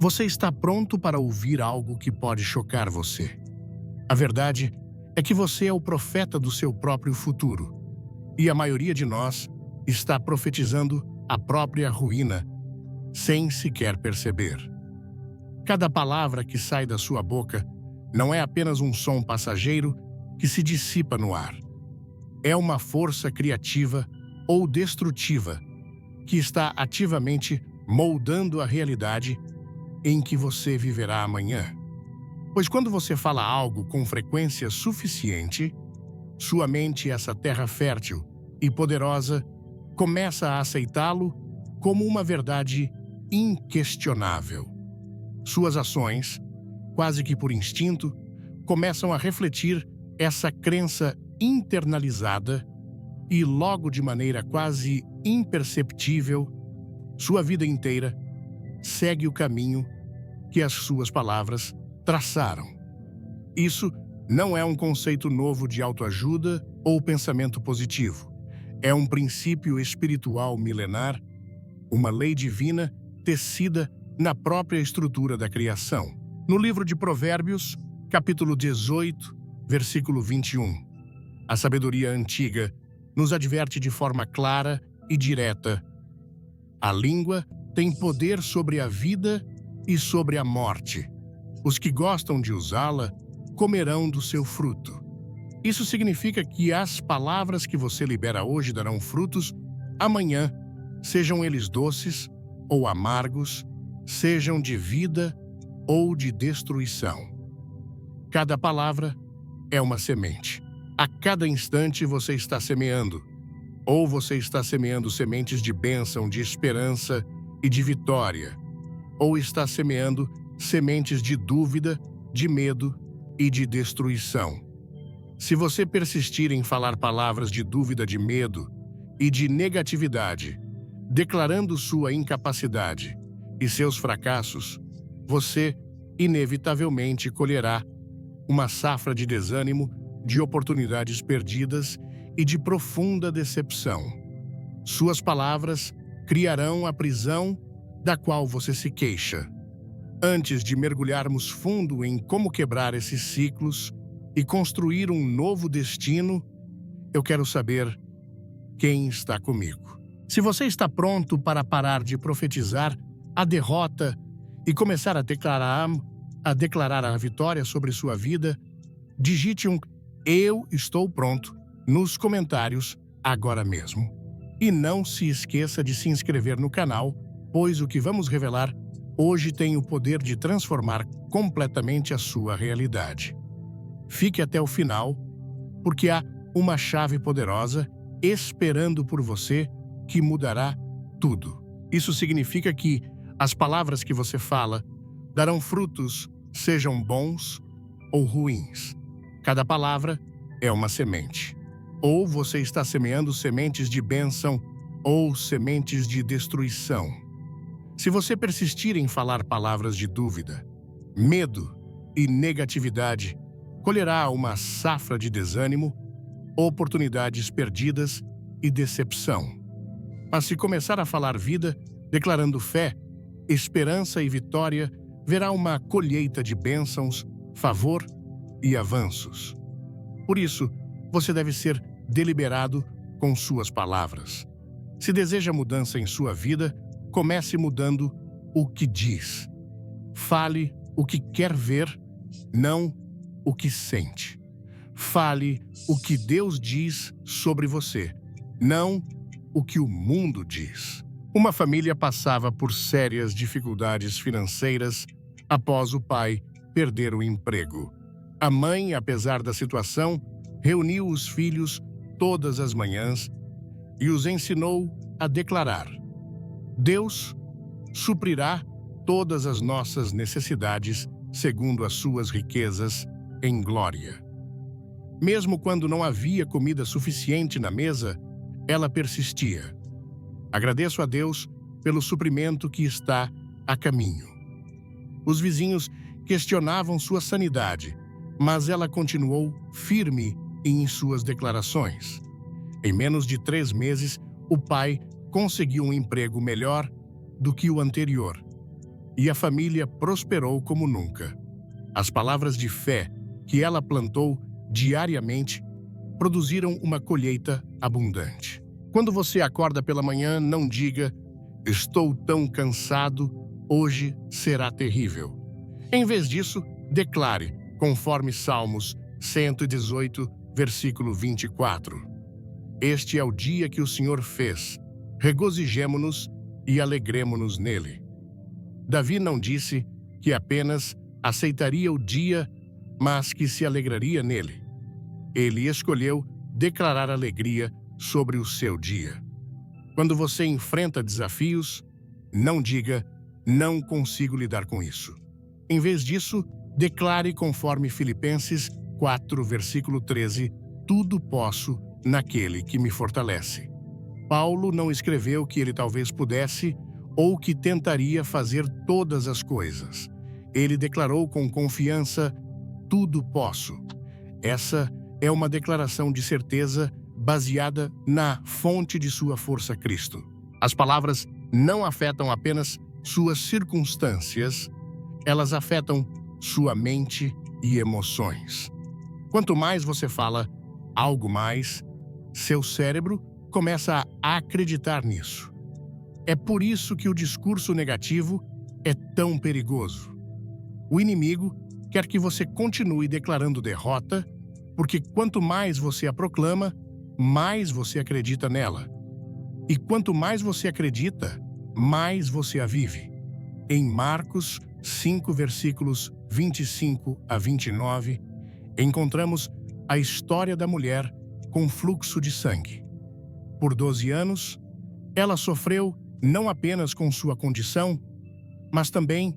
Você está pronto para ouvir algo que pode chocar você. A verdade é que você é o profeta do seu próprio futuro. E a maioria de nós está profetizando a própria ruína, sem sequer perceber. Cada palavra que sai da sua boca não é apenas um som passageiro que se dissipa no ar. É uma força criativa ou destrutiva que está ativamente moldando a realidade em que você viverá amanhã. Pois quando você fala algo com frequência suficiente, sua mente, essa terra fértil e poderosa, começa a aceitá-lo como uma verdade inquestionável. Suas ações, quase que por instinto, começam a refletir essa crença internalizada e logo de maneira quase imperceptível, sua vida inteira segue o caminho que as suas palavras traçaram. Isso não é um conceito novo de autoajuda ou pensamento positivo. É um princípio espiritual milenar, uma lei divina tecida na própria estrutura da criação. No livro de Provérbios, capítulo 18, versículo 21, a sabedoria antiga nos adverte de forma clara e direta: a língua tem poder sobre a vida e sobre a morte. Os que gostam de usá-la comerão do seu fruto. Isso significa que as palavras que você libera hoje darão frutos amanhã, sejam eles doces ou amargos, sejam de vida ou de destruição. Cada palavra é uma semente. A cada instante você está semeando. Ou você está semeando sementes de bênção, de esperança e de vitória, ou está semeando sementes de dúvida, de medo e de destruição. Se você persistir em falar palavras de dúvida, de medo e de negatividade, declarando sua incapacidade e seus fracassos, você inevitavelmente colherá uma safra de desânimo, de oportunidades perdidas e de profunda decepção. Suas palavras criarão a prisão da qual você se queixa. Antes de mergulharmos fundo em como quebrar esses ciclos e construir um novo destino, eu quero saber quem está comigo. Se você está pronto para parar de profetizar a derrota e começar a declarar a vitória sobre sua vida, digite um "Eu estou pronto" nos comentários agora mesmo. E não se esqueça de se inscrever no canal, pois o que vamos revelar hoje tem o poder de transformar completamente a sua realidade. Fique até o final, porque há uma chave poderosa esperando por você que mudará tudo. Isso significa que as palavras que você fala darão frutos, sejam bons ou ruins. Cada palavra é uma semente. Ou você está semeando sementes de bênção ou sementes de destruição. Se você persistir em falar palavras de dúvida, medo e negatividade, colherá uma safra de desânimo, oportunidades perdidas e decepção. Mas se começar a falar vida, declarando fé, esperança e vitória, verá uma colheita de bênçãos, favor e avanços. Por isso, você deve ser deliberado com suas palavras. Se deseja mudança em sua vida, comece mudando o que diz. Fale o que quer ver, não o que sente. Fale o que Deus diz sobre você, não o que o mundo diz. Uma família passava por sérias dificuldades financeiras após o pai perder o emprego. A mãe, apesar da situação, reuniu os filhos todas as manhãs e os ensinou a declarar: Deus suprirá todas as nossas necessidades segundo as suas riquezas em glória. Mesmo quando não havia comida suficiente na mesa, ela persistia: agradeço a Deus pelo suprimento que está a caminho. Os vizinhos questionavam sua sanidade, mas ela continuou firme em suas declarações. Em menos de 3 meses, o pai conseguiu um emprego melhor do que o anterior. e a família prosperou como nunca. As palavras de fé que ela plantou diariamente produziram uma colheita abundante. Quando você acorda pela manhã, não diga: "Estou tão cansado, hoje será terrível." Em vez disso, declare, conforme Salmos 118, versículo 24: "Este é o dia que o Senhor fez. Regozijemo-nos e alegremo-nos nele." Davi não disse que apenas aceitaria o dia, mas que se alegraria nele. Ele escolheu declarar alegria sobre o seu dia. Quando você enfrenta desafios, não diga: "Não consigo lidar com isso." Em vez disso, declare conforme Filipenses 4, versículo 13: "Tudo posso naquele que me fortalece." Paulo não escreveu que ele talvez pudesse ou que tentaria fazer todas as coisas. Ele declarou com confiança: "Tudo posso." Essa é uma declaração de certeza baseada na fonte de sua força, Cristo. As palavras não afetam apenas suas circunstâncias, elas afetam sua mente e emoções. Quanto mais você fala algo mais, seu cérebro começa a acreditar nisso. É por isso que o discurso negativo é tão perigoso. O inimigo quer que você continue declarando derrota, porque quanto mais você a proclama, mais você acredita nela. E quanto mais você acredita, mais você a vive. Em Marcos 5, versículos 25 a 29, encontramos a história da mulher com fluxo de sangue. Por 12 anos, ela sofreu não apenas com sua condição, mas também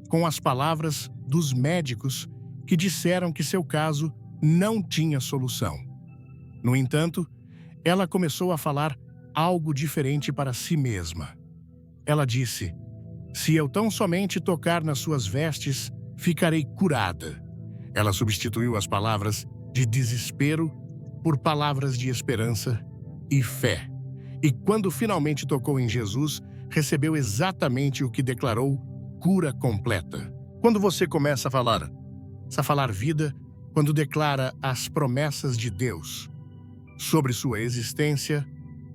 com as palavras dos médicos que disseram que seu caso não tinha solução. No entanto, ela começou a falar algo diferente para si mesma. Ela disse: "Se eu tão somente tocar nas suas vestes, ficarei curada." Ela substituiu as palavras de desespero por palavras de esperança e fé. E quando finalmente tocou em Jesus, recebeu exatamente o que declarou: cura completa. Quando você começa a falar vida, quando declara as promessas de Deus sobre sua existência,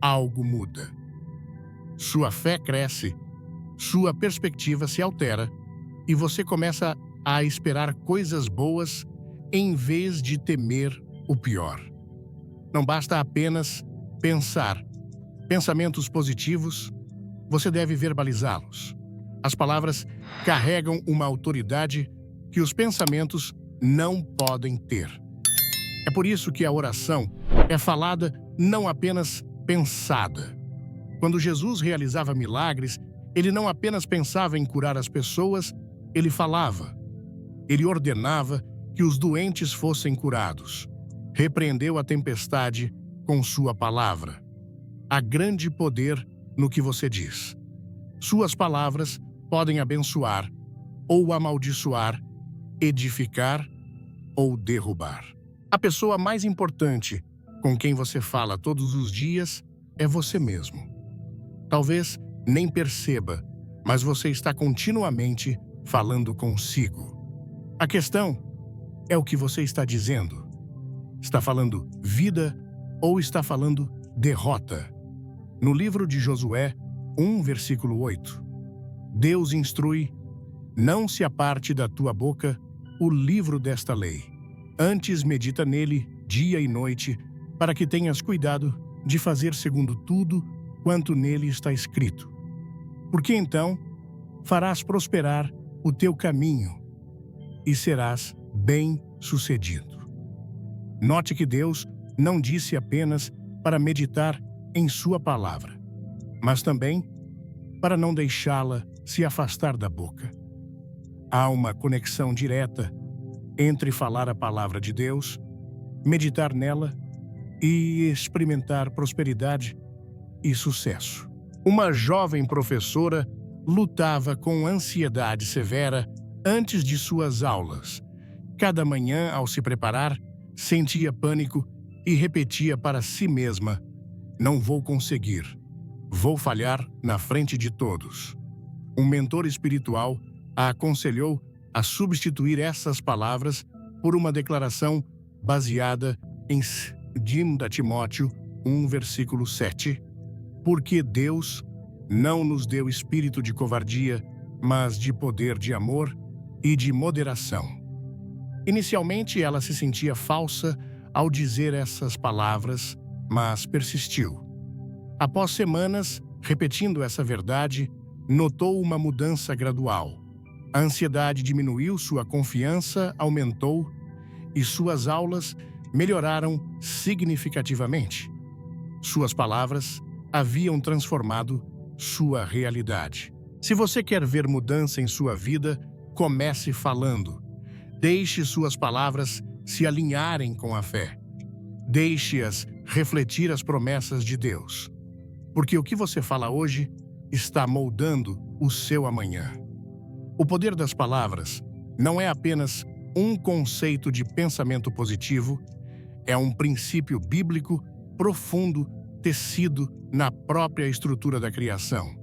algo muda. Sua fé cresce, sua perspectiva se altera e você começa a esperar coisas boas em vez de temer o pior. Não basta apenas pensar pensamentos positivos, você deve verbalizá-los. As palavras carregam uma autoridade que os pensamentos não podem ter. É por isso que a oração é falada, não apenas pensada. Quando Jesus realizava milagres, ele não apenas pensava em curar as pessoas, ele falava. Ele ordenava que os doentes fossem curados. Repreendeu a tempestade com sua palavra. Há grande poder no que você diz. Suas palavras podem abençoar ou amaldiçoar, edificar ou derrubar. A pessoa mais importante com quem você fala todos os dias é você mesmo. Talvez nem perceba, mas você está continuamente falando consigo. A questão é o que você está dizendo. Está falando vida ou está falando derrota? No livro de Josué 1, versículo 8, Deus instrui: "Não se aparte da tua boca o livro desta lei. Antes medita nele dia e noite, para que tenhas cuidado de fazer segundo tudo quanto nele está escrito. Porque então farás prosperar o teu caminho e serás bem-sucedido." Note que Deus não disse apenas para meditar em sua palavra, mas também para não deixá-la se afastar da boca. Há uma conexão direta entre falar a palavra de Deus, meditar nela e experimentar prosperidade e sucesso. Uma jovem professora lutava com ansiedade severa antes de suas aulas. Cada manhã, ao se preparar, sentia pânico e repetia para si mesma: "Não vou conseguir. Vou falhar na frente de todos." Um mentor espiritual a aconselhou a substituir essas palavras por uma declaração baseada em 2 Timóteo 1, versículo 7. Porque Deus não nos deu espírito de covardia, mas de poder, de amor e de moderação. Inicialmente, ela se sentia falsa ao dizer essas palavras, mas persistiu. Após semanas repetindo essa verdade, notou uma mudança gradual. A ansiedade diminuiu, sua confiança aumentou e suas aulas melhoraram significativamente. Suas palavras haviam transformado sua realidade. Se você quer ver mudança em sua vida, comece falando. Deixe suas palavras se alinharem com a fé. Deixe-as refletir as promessas de Deus. Porque o que você fala hoje está moldando o seu amanhã. O poder das palavras não é apenas um conceito de pensamento positivo, é um princípio bíblico profundo tecido na própria estrutura da criação.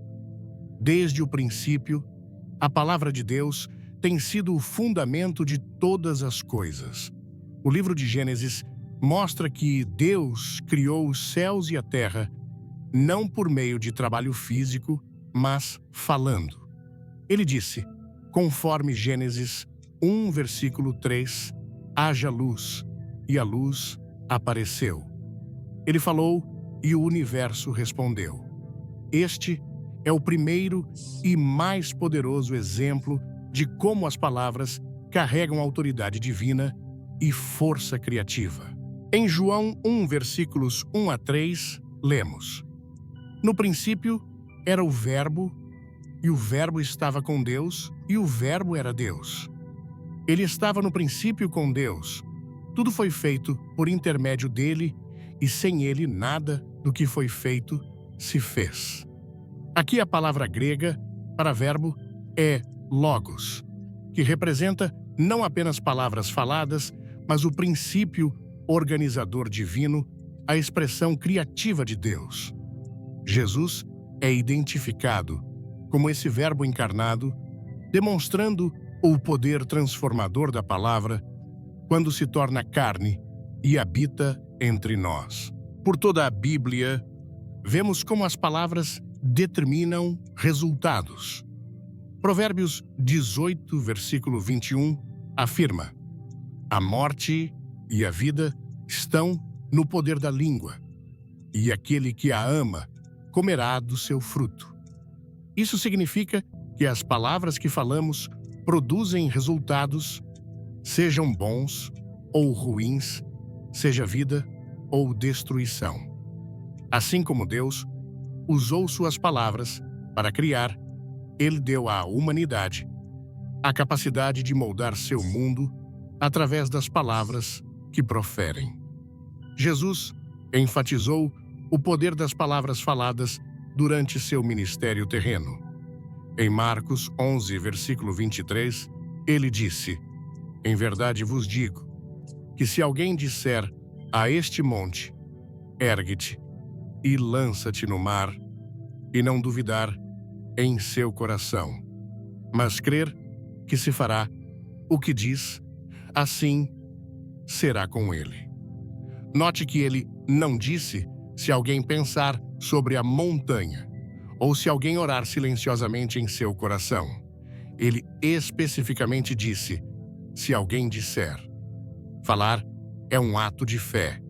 Desde o princípio, a palavra de Deus tem sido o fundamento de todas as coisas. O livro de Gênesis mostra que Deus criou os céus e a terra não por meio de trabalho físico, mas falando. Ele disse, conforme Gênesis 1, versículo 3, haja luz, e a luz apareceu. Ele falou e o universo respondeu. Este é o primeiro e mais poderoso exemplo de como as palavras carregam autoridade divina e força criativa. Em João 1, versículos 1 a 3, lemos: No princípio era o Verbo, e o Verbo estava com Deus, e o Verbo era Deus. Ele estava no princípio com Deus. Tudo foi feito por intermédio dele, e sem ele nada do que foi feito se fez. Aqui a palavra grega para verbo é logos, que representa não apenas palavras faladas, mas o princípio organizador divino, a expressão criativa de Deus. Jesus é identificado como esse verbo encarnado, demonstrando o poder transformador da palavra quando se torna carne e habita entre nós. Por toda a Bíblia, vemos como as palavras determinam resultados. Provérbios 18, versículo 21, afirma: A morte e a vida estão no poder da língua, e aquele que a ama comerá do seu fruto. Isso significa que as palavras que falamos produzem resultados, sejam bons ou ruins, seja vida ou destruição. Assim como Deus usou suas palavras para criar, Ele deu à humanidade a capacidade de moldar seu mundo através das palavras que proferem. Jesus enfatizou o poder das palavras faladas durante seu ministério terreno. Em Marcos 11, versículo 23, ele disse: Em verdade vos digo, que se alguém disser a este monte, ergue-te e lança-te no mar, e não duvidar em seu coração, mas crer que se fará o que diz, assim será com ele. Note que ele não disse se alguém pensar sobre a montanha, ou se alguém orar silenciosamente em seu coração. Ele especificamente disse, se alguém disser. Falar é um ato de fé.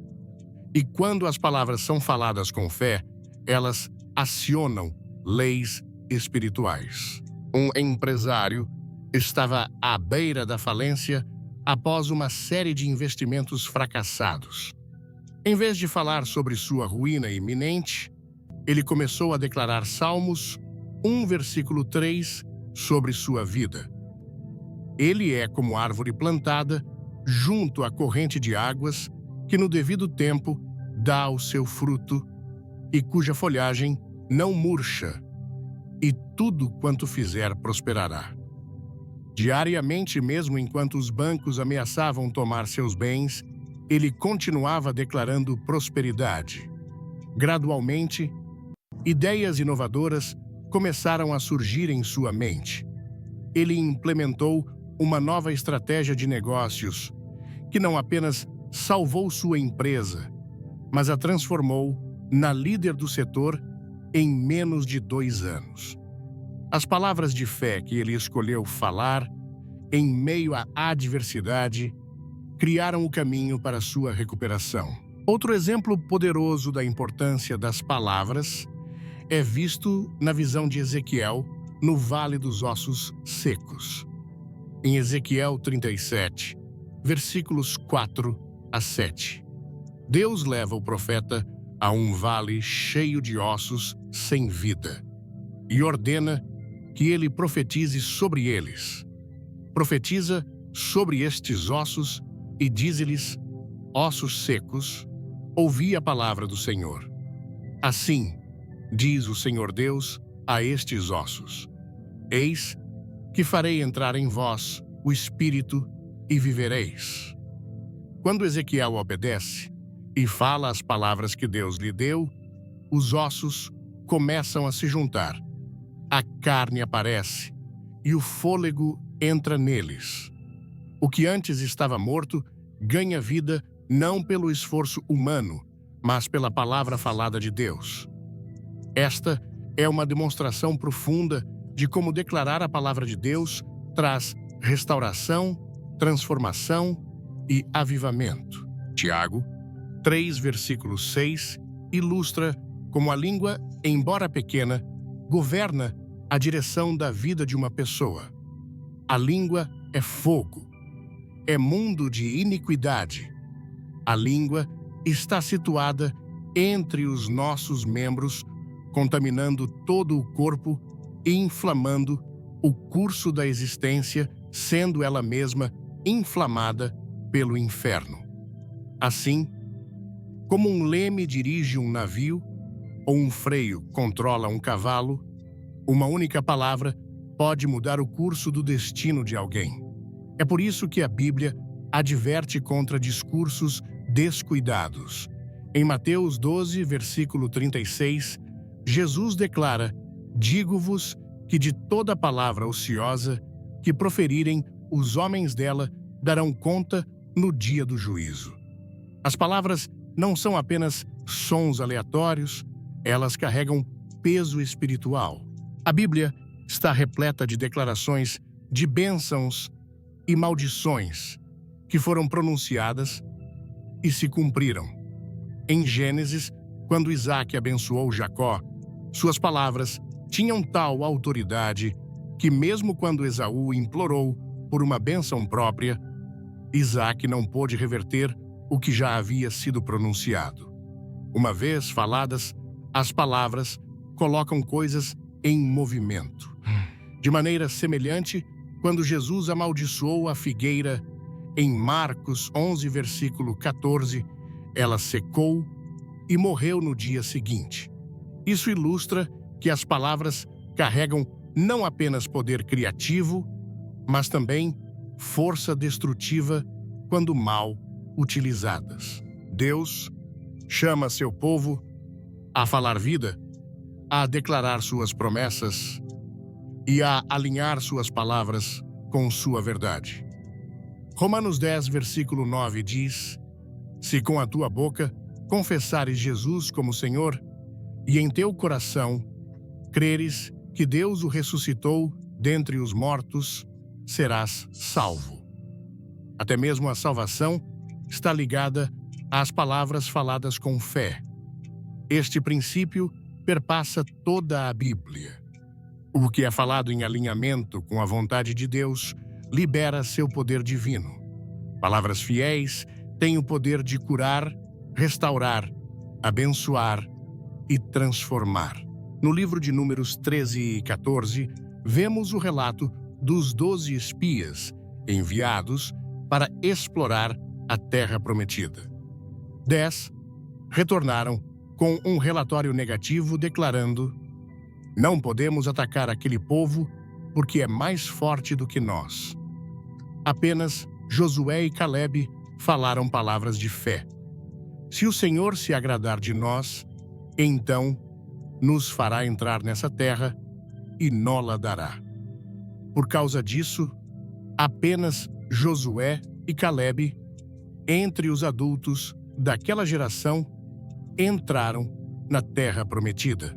E quando as palavras são faladas com fé, elas acionam leis espirituais. Um empresário estava à beira da falência após uma série de investimentos fracassados. Em vez de falar sobre sua ruína iminente, ele começou a declarar Salmos 1, versículo 3, sobre sua vida. Ele é como árvore plantada junto à corrente de águas que no devido tempo dá o seu fruto e cuja folhagem não murcha, e tudo quanto fizer prosperará. Diariamente, mesmo enquanto os bancos ameaçavam tomar seus bens, ele continuava declarando prosperidade. Gradualmente, ideias inovadoras começaram a surgir em sua mente. Ele implementou uma nova estratégia de negócios que não apenas salvou sua empresa, mas a transformou na líder do setor em menos de 2 anos. As palavras de fé que ele escolheu falar em meio à adversidade criaram o caminho para sua recuperação. Outro exemplo poderoso da importância das palavras é visto na visão de Ezequiel no Vale dos Ossos Secos. Em Ezequiel 37, versículos 4 a 7. Deus leva o profeta a um vale cheio de ossos sem vida e ordena que ele profetize sobre eles. Profetiza sobre estes ossos e diz-lhes: ossos secos, ouvi a palavra do Senhor. Assim, diz o Senhor Deus a estes ossos: eis que farei entrar em vós o Espírito e vivereis. Quando Ezequiel obedece e fala as palavras que Deus lhe deu, os ossos começam a se juntar, a carne aparece e o fôlego entra neles. O que antes estava morto ganha vida não pelo esforço humano, mas pela palavra falada de Deus. Esta é uma demonstração profunda de como declarar a palavra de Deus traz restauração, transformação e avivamento. Tiago 3, versículo 6, ilustra como a língua, embora pequena, governa a direção da vida de uma pessoa. A língua é fogo, é mundo de iniquidade. A língua está situada entre os nossos membros, contaminando todo o corpo e inflamando o curso da existência, sendo ela mesma inflamada pelo inferno. Assim, como um leme dirige um navio ou um freio controla um cavalo, uma única palavra pode mudar o curso do destino de alguém. É por isso que a Bíblia adverte contra discursos descuidados. Em Mateus 12, versículo 36, Jesus declara: digo-vos que de toda palavra ociosa que proferirem, os homens dela darão conta no dia do juízo. As palavras não são apenas sons aleatórios, elas carregam peso espiritual. A Bíblia está repleta de declarações de bênçãos e maldições que foram pronunciadas e se cumpriram. Em Gênesis, quando Isaac abençoou Jacó, suas palavras tinham tal autoridade que mesmo quando Esaú implorou por uma bênção própria, Isaac não pôde reverter o que já havia sido pronunciado. Uma vez faladas, as palavras colocam coisas em movimento. De maneira semelhante, quando Jesus amaldiçoou a figueira, em Marcos 11, versículo 14, ela secou e morreu no dia seguinte. Isso ilustra que as palavras carregam não apenas poder criativo, mas também força destrutiva quando mal utilizadas. Deus chama seu povo a falar vida, a declarar suas promessas e a alinhar suas palavras com sua verdade. Romanos 10, versículo 9 diz: se com a tua boca confessares Jesus como Senhor e em teu coração creres que Deus o ressuscitou dentre os mortos, serás salvo. Até mesmo a salvação está ligada às palavras faladas com fé. Este princípio perpassa toda a Bíblia. O que é falado em alinhamento com a vontade de Deus libera seu poder divino. Palavras fiéis têm o poder de curar, restaurar, abençoar e transformar. No livro de Números 13 e 14, vemos o relato dos 12 espias enviados para explorar a terra prometida. 10 retornaram com um relatório negativo declarando: não podemos atacar aquele povo porque é mais forte do que nós. Apenas Josué e Calebe falaram palavras de fé. Se o Senhor se agradar de nós, então nos fará entrar nessa terra e nola dará. Por causa disso, apenas Josué e Calebe, entre os adultos daquela geração, entraram na terra prometida.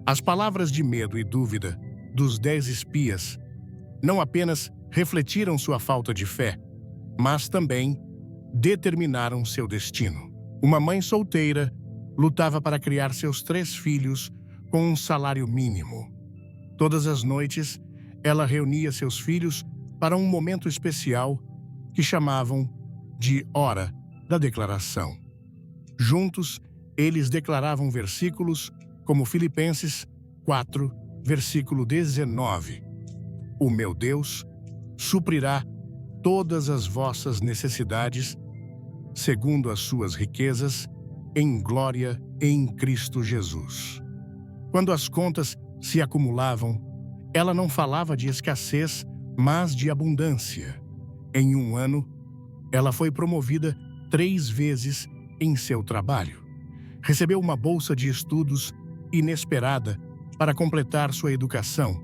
As palavras de medo e dúvida dos 10 espias não apenas refletiram sua falta de fé, mas também determinaram seu destino. Uma mãe solteira lutava para criar seus 3 filhos com um salário mínimo. Todas as noites, ela reunia seus filhos para um momento especial que chamavam de Hora da Declaração. Juntos, eles declaravam versículos como Filipenses 4, versículo 19. O meu Deus suprirá todas as vossas necessidades, segundo as suas riquezas, em glória em Cristo Jesus. Quando as contas se acumulavam, ela não falava de escassez, mas de abundância. Em um ano, ela foi promovida 3 vezes em seu trabalho. Recebeu uma bolsa de estudos inesperada para completar sua educação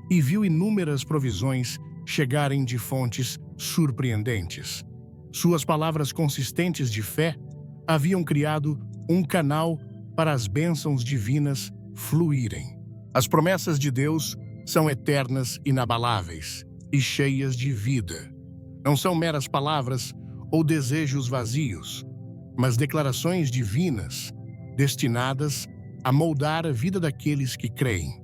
e viu inúmeras provisões chegarem de fontes surpreendentes. Suas palavras consistentes de fé haviam criado um canal para as bênçãos divinas fluírem. As promessas de Deus são eternas, inabaláveis e cheias de vida. Não são meras palavras ou desejos vazios, mas declarações divinas destinadas a moldar a vida daqueles que creem.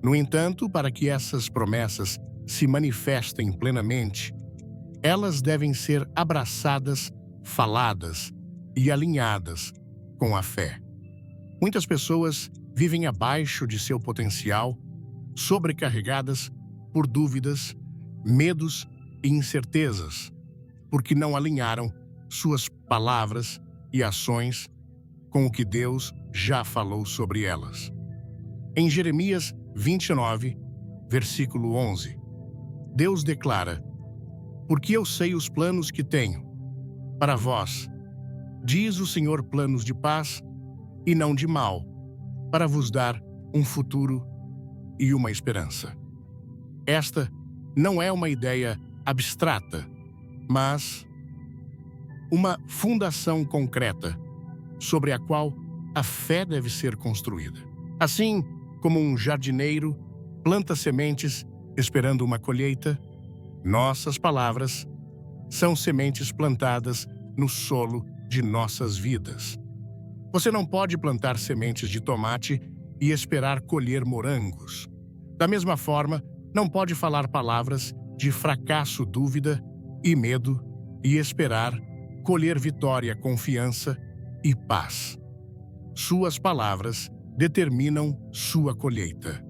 No entanto, para que essas promessas se manifestem plenamente, elas devem ser abraçadas, faladas e alinhadas com a fé. Muitas pessoas vivem abaixo de seu potencial, sobrecarregadas por dúvidas, medos e incertezas, porque não alinharam suas palavras e ações com o que Deus já falou sobre elas. Em Jeremias 29, versículo 11, Deus declara: porque eu sei os planos que tenho para vós, diz o Senhor, planos de paz e não de mal, para vos dar um futuro e uma esperança. Esta não é uma ideia abstrata, mas uma fundação concreta sobre a qual a fé deve ser construída. Assim como um jardineiro planta sementes esperando uma colheita, nossas palavras são sementes plantadas no solo de nossas vidas. Você não pode plantar sementes de tomate e esperar colher morangos. Da mesma forma, não pode falar palavras de fracasso, dúvida e medo e esperar colher vitória, confiança e paz. Suas palavras determinam sua colheita.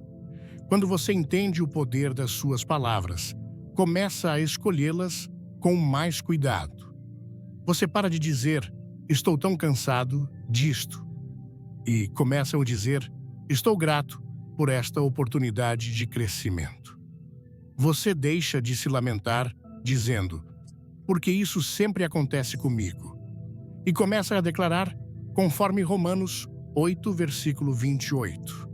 Quando você entende o poder das suas palavras, começa a escolhê-las com mais cuidado. Você para de dizer, estou tão cansado disto, e começa a dizer, estou grato por esta oportunidade de crescimento. Você deixa de se lamentar, dizendo, porque isso sempre acontece comigo, e começa a declarar, conforme Romanos 8, versículo 28.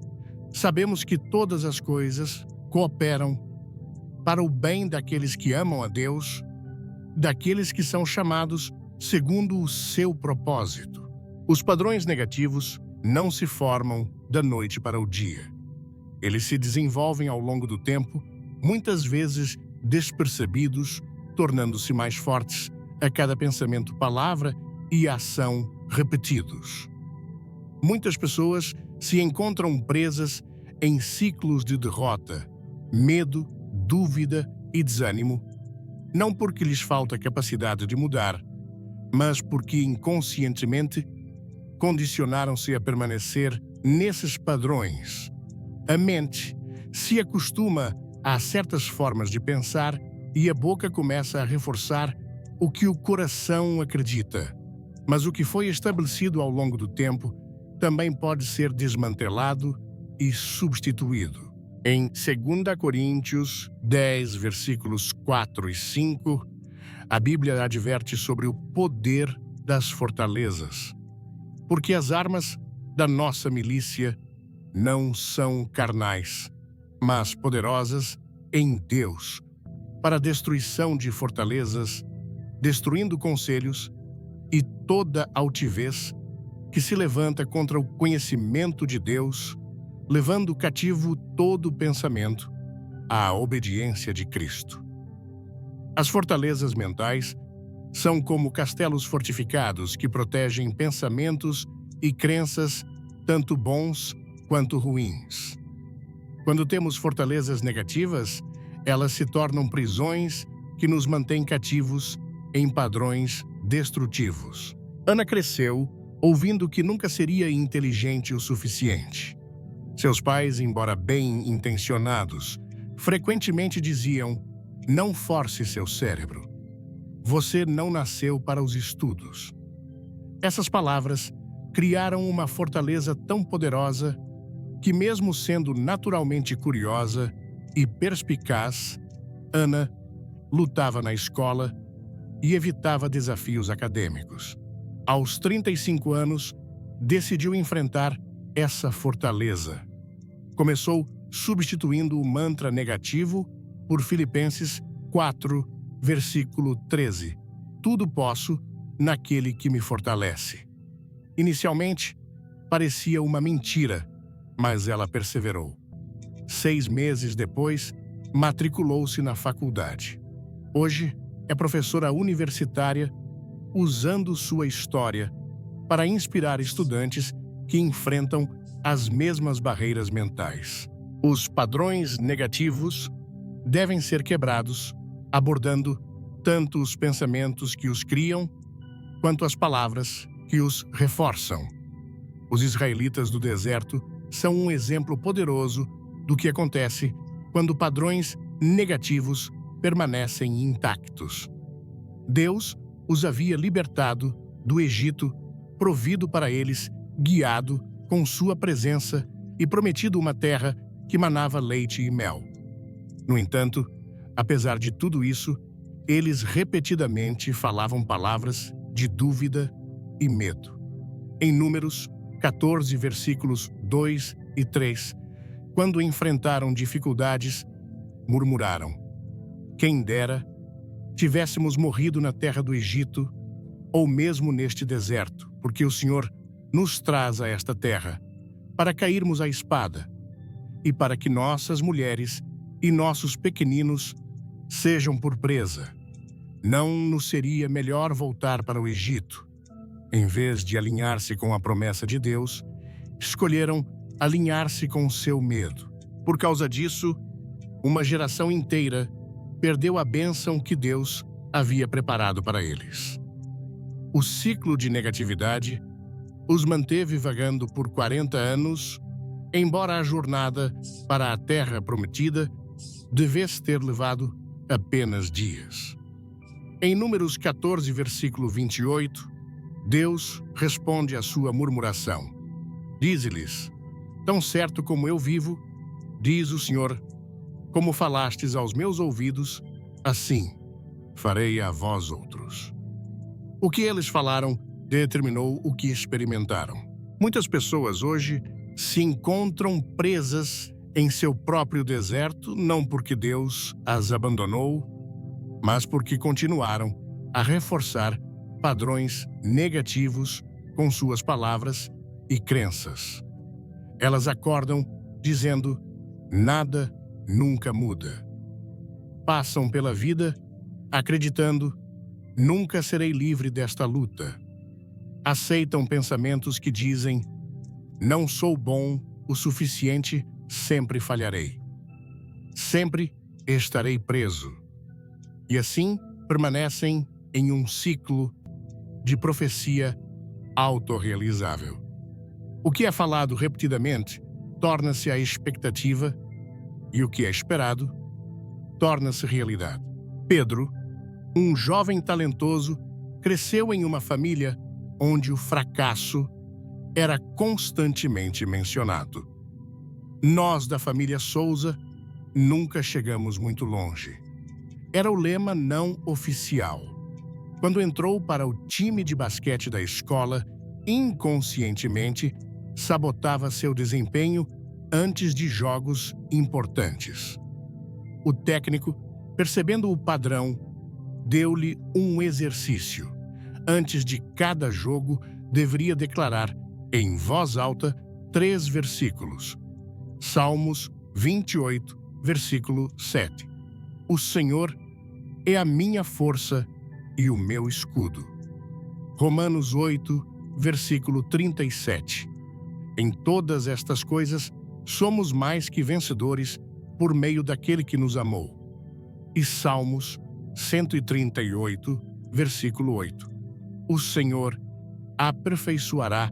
Sabemos que todas as coisas cooperam para o bem daqueles que amam a Deus, daqueles que são chamados segundo o seu propósito. Os padrões negativos não se formam da noite para o dia. Eles se desenvolvem ao longo do tempo, muitas vezes despercebidos, tornando-se mais fortes a cada pensamento, palavra e ação repetidos. Muitas pessoas se encontram presas em ciclos de derrota, medo, dúvida e desânimo, não porque lhes falta capacidade de mudar, mas porque inconscientemente condicionaram-se a permanecer nesses padrões. A mente se acostuma a certas formas de pensar e a boca começa a reforçar o que o coração acredita. Mas o que foi estabelecido ao longo do tempo também pode ser desmantelado e substituído. Em 2 Coríntios 10, versículos 4 e 5, a Bíblia adverte sobre o poder das fortalezas. Porque as armas da nossa milícia não são carnais, mas poderosas em Deus, para a destruição de fortalezas, destruindo conselhos e toda altivez que se levanta contra o conhecimento de Deus, levando cativo todo pensamento à obediência de Cristo. As fortalezas mentais são como castelos fortificados que protegem pensamentos e crenças, tanto bons quanto ruins. Quando temos fortalezas negativas, elas se tornam prisões que nos mantêm cativos em padrões destrutivos. Ana cresceu ouvindo que nunca seria inteligente o suficiente. Seus pais, embora bem intencionados, frequentemente diziam: "Não force seu cérebro. Você não nasceu para os estudos." Essas palavras criaram uma fortaleza tão poderosa que, mesmo sendo naturalmente curiosa e perspicaz, Ana lutava na escola e evitava desafios acadêmicos. Aos 35 anos, decidiu enfrentar essa fortaleza. Começou substituindo o mantra negativo por Filipenses 4, versículo 13. Tudo posso naquele que me fortalece. Inicialmente, parecia uma mentira, mas ela perseverou. 6 meses depois, matriculou-se na faculdade. Hoje, é professora universitária, usando sua história para inspirar estudantes que enfrentam as mesmas barreiras mentais. Os padrões negativos devem ser quebrados, abordando tanto os pensamentos que os criam, quanto as palavras que os reforçam. Os israelitas do deserto são um exemplo poderoso do que acontece quando padrões negativos permanecem intactos. Deus os havia libertado do Egito, provido para eles, guiado com sua presença e prometido uma terra que manava leite e mel. No entanto, apesar de tudo isso, eles repetidamente falavam palavras de dúvida e medo. Em Números 14, versículos 2 e 3, quando enfrentaram dificuldades, murmuraram: "Quem dera tivéssemos morrido na terra do Egito, ou mesmo neste deserto, porque o Senhor nos traz a esta terra, para cairmos à espada, e para que nossas mulheres e nossos pequeninos sejam por presa. Não nos seria melhor voltar para o Egito?" Em vez de alinhar-se com a promessa de Deus, escolheram alinhar-se com o seu medo. Por causa disso, uma geração inteira perdeu a bênção que Deus havia preparado para eles. O ciclo de negatividade os manteve vagando por 40 anos, embora a jornada para a Terra Prometida devesse ter levado apenas dias. Em Números 14, versículo 28, Deus responde à sua murmuração. Dize-lhes: "Tão certo como eu vivo, diz o Senhor, como falastes aos meus ouvidos, assim farei a vós outros." O que eles falaram determinou o que experimentaram. Muitas pessoas hoje se encontram presas em seu próprio deserto, não porque Deus as abandonou, mas porque continuaram a reforçar padrões negativos com suas palavras e crenças. Elas acordam dizendo: "Nada nunca muda." Passam pela vida acreditando: "Nunca serei livre desta luta." Aceitam pensamentos que dizem: "Não sou bom o suficiente, sempre falharei. Sempre estarei preso." E assim permanecem em um ciclo de profecia autorrealizável. O que é falado repetidamente torna-se a expectativa, e o que é esperado torna-se realidade. Pedro, um jovem talentoso, cresceu em uma família onde o fracasso era constantemente mencionado. Nós, da família Souza, nunca chegamos muito longe. Era o lema não oficial. Quando entrou para o time de basquete da escola, inconscientemente sabotava seu desempenho antes de jogos importantes. O técnico, percebendo o padrão, deu-lhe um exercício. Antes de cada jogo, deveria declarar em voz alta 3 versículos. Salmos 28, versículo 7. O Senhor é a minha força e o meu escudo. Romanos 8, versículo 37. Em todas estas coisas, somos mais que vencedores por meio daquele que nos amou. E Salmos 138, versículo 8. O Senhor aperfeiçoará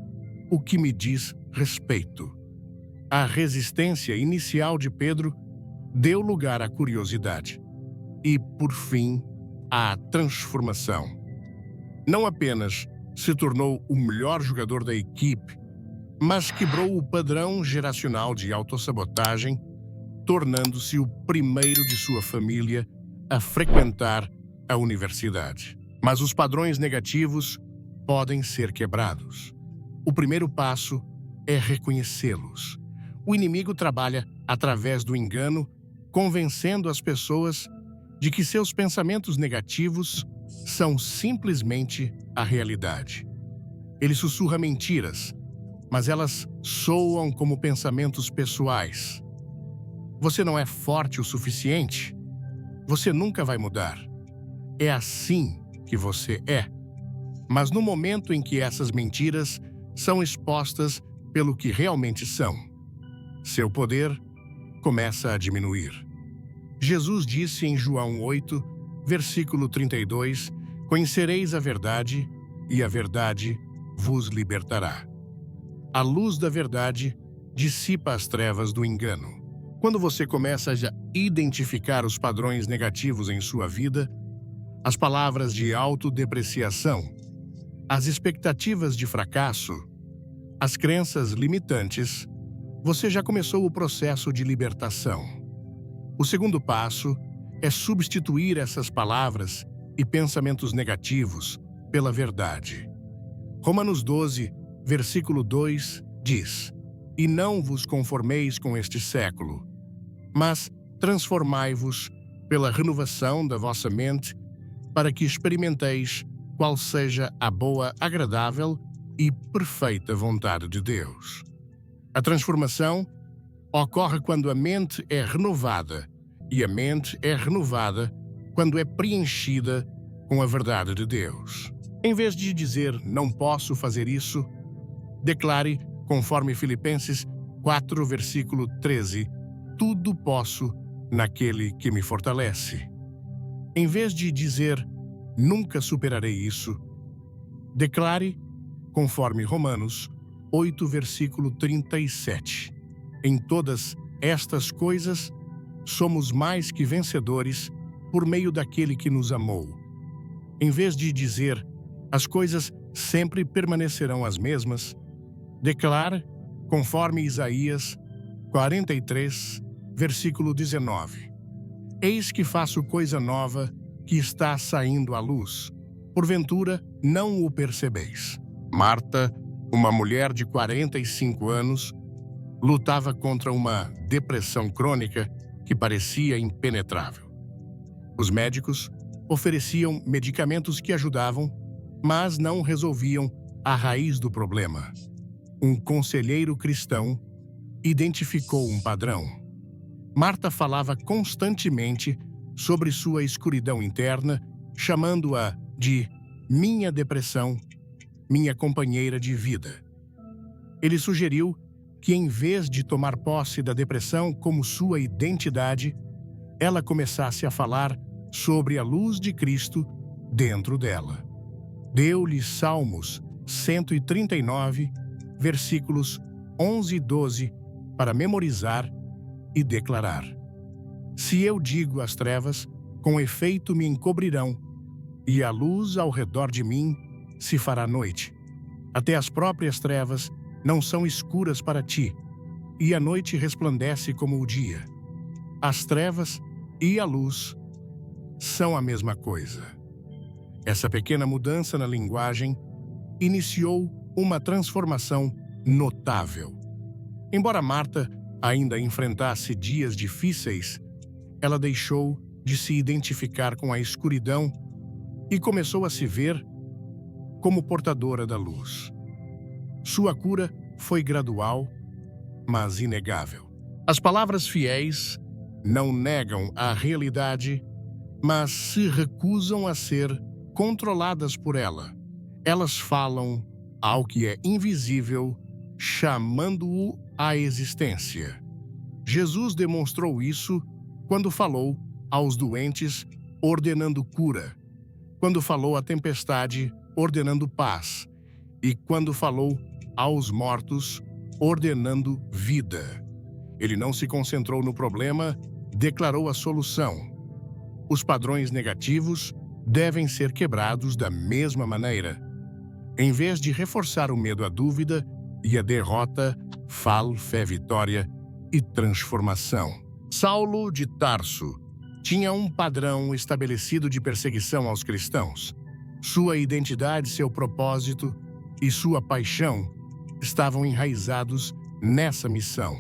o que me diz respeito. A resistência inicial de Pedro deu lugar à curiosidade e, por fim, à transformação. Não apenas se tornou o melhor jogador da equipe, mas quebrou o padrão geracional de autossabotagem, tornando-se o primeiro de sua família a frequentar a universidade. Mas os padrões negativos podem ser quebrados. O primeiro passo é reconhecê-los. O inimigo trabalha através do engano, convencendo as pessoas de que seus pensamentos negativos são simplesmente a realidade. Ele sussurra mentiras, mas elas soam como pensamentos pessoais. Você não é forte o suficiente? Você nunca vai mudar. É assim que você é. Mas no momento em que essas mentiras são expostas pelo que realmente são, seu poder começa a diminuir. Jesus disse em João 8, versículo 32, conhecereis a verdade, e a verdade vos libertará. A luz da verdade dissipa as trevas do engano. Quando você começa a identificar os padrões negativos em sua vida, as palavras de autodepreciação, as expectativas de fracasso, as crenças limitantes, você já começou o processo de libertação. O segundo passo é substituir essas palavras e pensamentos negativos pela verdade. Romanos 12, versículo 2 diz: E não vos conformeis com este século, mas transformai-vos pela renovação da vossa mente, para que experimenteis qual seja a boa, agradável e perfeita vontade de Deus. A transformação ocorre quando a mente é renovada, e a mente é renovada quando é preenchida com a verdade de Deus. Em vez de dizer, não posso fazer isso, declare, conforme Filipenses 4, versículo 13, tudo posso naquele que me fortalece. Em vez de dizer, nunca superarei isso, declare, conforme Romanos 8, versículo 37. Em todas estas coisas, somos mais que vencedores por meio daquele que nos amou. Em vez de dizer, as coisas sempre permanecerão as mesmas, declare, conforme Isaías 43, versículo 19. Eis que faço coisa nova que está saindo à luz. Porventura, não o percebeis. Marta, uma mulher de 45 anos, lutava contra uma depressão crônica que parecia impenetrável. Os médicos ofereciam medicamentos que ajudavam, mas não resolviam a raiz do problema. Um conselheiro cristão identificou um padrão. Marta falava constantemente sobre sua escuridão interna, chamando-a de minha depressão, minha companheira de vida. Ele sugeriu que, em vez de tomar posse da depressão como sua identidade, ela começasse a falar sobre a luz de Cristo dentro dela. Deu-lhe Salmos 139, versículos 11 e 12, para memorizar e declarar. Se eu digo às trevas, com efeito me encobrirão, e a luz ao redor de mim se fará noite. Até as próprias trevas não são escuras para ti, e a noite resplandece como o dia. As trevas e a luz são a mesma coisa. Essa pequena mudança na linguagem iniciou uma transformação notável. Embora Marta ainda enfrentasse dias difíceis, ela deixou de se identificar com a escuridão e começou a se ver como portadora da luz. Sua cura foi gradual, mas inegável. As palavras fiéis não negam a realidade, mas se recusam a ser controladas por ela. Elas falam ao que é invisível, chamando-o à existência. Jesus demonstrou isso quando falou aos doentes, ordenando cura, quando falou à tempestade, ordenando paz, e quando falou aos mortos, ordenando vida. Ele não se concentrou no problema, declarou a solução. Os padrões negativos devem ser quebrados da mesma maneira. Em vez de reforçar o medo, a dúvida e a derrota, fale fé, vitória e transformação. Saulo de Tarso tinha um padrão estabelecido de perseguição aos cristãos. Sua identidade, seu propósito e sua paixão estavam enraizados nessa missão.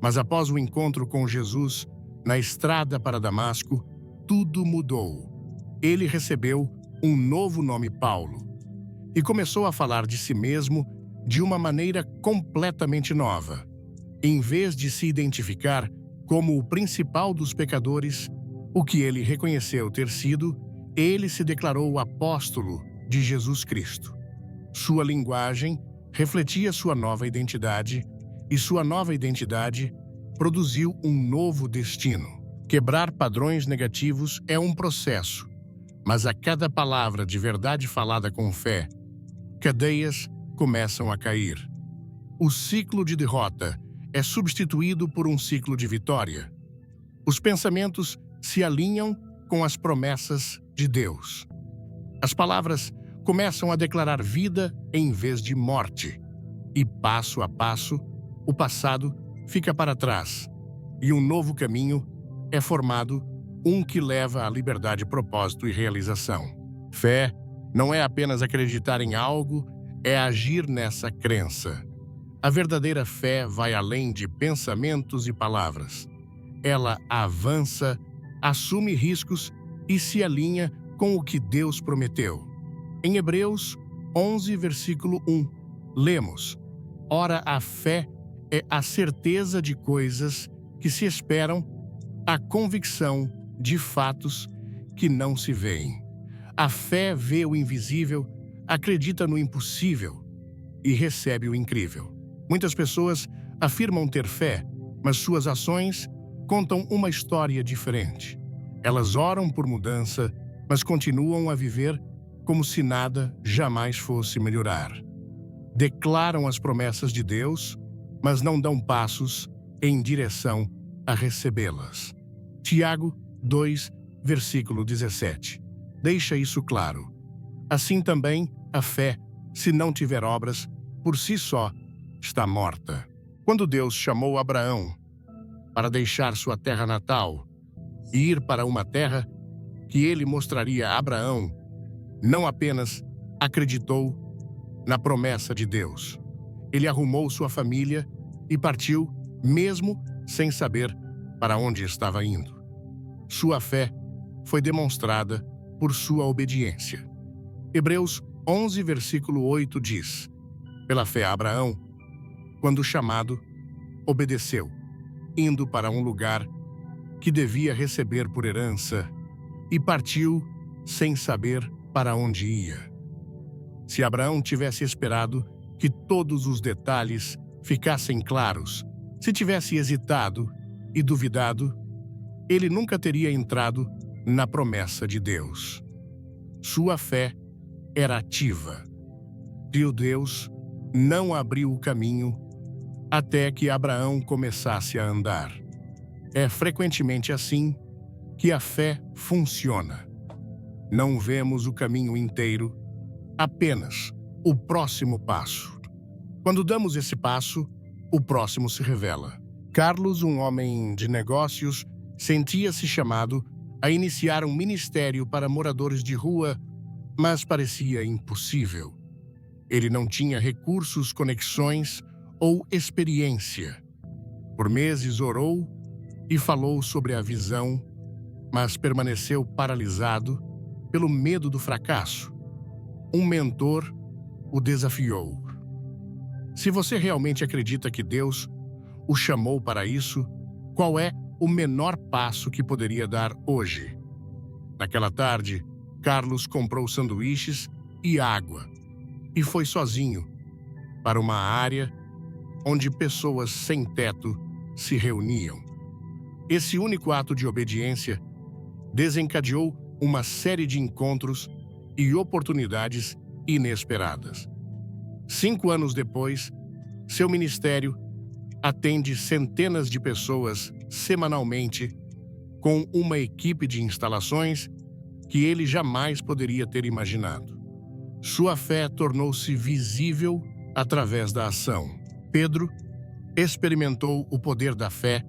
Mas após o encontro com Jesus, na estrada para Damasco, tudo mudou. Ele recebeu um novo nome, Paulo, e começou a falar de si mesmo de uma maneira completamente nova. Em vez de se identificar como o principal dos pecadores, o que ele reconheceu ter sido, ele se declarou o apóstolo de Jesus Cristo. Sua linguagem refletia sua nova identidade, e sua nova identidade produziu um novo destino. Quebrar padrões negativos é um processo, mas a cada palavra de verdade falada com fé, cadeias começam a cair. O ciclo de derrota é substituído por um ciclo de vitória. Os pensamentos se alinham com as promessas de Deus. As palavras começam a declarar vida em vez de morte. E passo a passo, o passado fica para trás e um novo caminho é formado, um que leva à liberdade, propósito e realização. Fé não é apenas acreditar em algo, é agir nessa crença. A verdadeira fé vai além de pensamentos e palavras. Ela avança, assume riscos e se alinha com o que Deus prometeu. Em Hebreus 11, versículo 1, lemos: Ora, a fé é a certeza de coisas que se esperam, a convicção de fatos que não se veem. A fé vê o invisível, acredita no impossível e recebe o incrível. Muitas pessoas afirmam ter fé, mas suas ações contam uma história diferente. Elas oram por mudança, mas continuam a viver como se nada jamais fosse melhorar. Declaram as promessas de Deus, mas não dão passos em direção a recebê-las. Tiago 2, versículo 17. Deixa isso claro. Assim também, a fé, se não tiver obras, por si só, está morta. Quando Deus chamou Abraão para deixar sua terra natal e ir para uma terra que ele mostraria a Abraão, não apenas acreditou na promessa de Deus. Ele arrumou sua família e partiu, mesmo sem saber para onde estava indo. Sua fé foi demonstrada por sua obediência. Hebreus 11, versículo 8 diz: Pela fé, Abraão, quando chamado, obedeceu, indo para um lugar que devia receber por herança, e partiu sem saber para onde ia. Se Abraão tivesse esperado que todos os detalhes ficassem claros, se tivesse hesitado e duvidado, ele nunca teria entrado na promessa de Deus. Sua fé era ativa. E Deus não abriu o caminho até que Abraão começasse a andar. É frequentemente assim que a fé funciona. Não vemos o caminho inteiro, apenas o próximo passo. Quando damos esse passo, o próximo se revela. Carlos, um homem de negócios, sentia-se chamado a iniciar um ministério para moradores de rua, mas parecia impossível. Ele não tinha recursos, conexões ou experiência. Por meses orou e falou sobre a visão, mas permaneceu paralisado pelo medo do fracasso. Um mentor o desafiou. Se você realmente acredita que Deus o chamou para isso, qual é o menor passo que poderia dar hoje? Naquela tarde, Carlos comprou sanduíches e água e foi sozinho para uma área onde pessoas sem teto se reuniam. Esse único ato de obediência desencadeou uma série de encontros e oportunidades inesperadas. 5 anos depois, seu ministério atende centenas de pessoas semanalmente com uma equipe de instalações que ele jamais poderia ter imaginado. Sua fé tornou-se visível através da ação. Pedro experimentou o poder da fé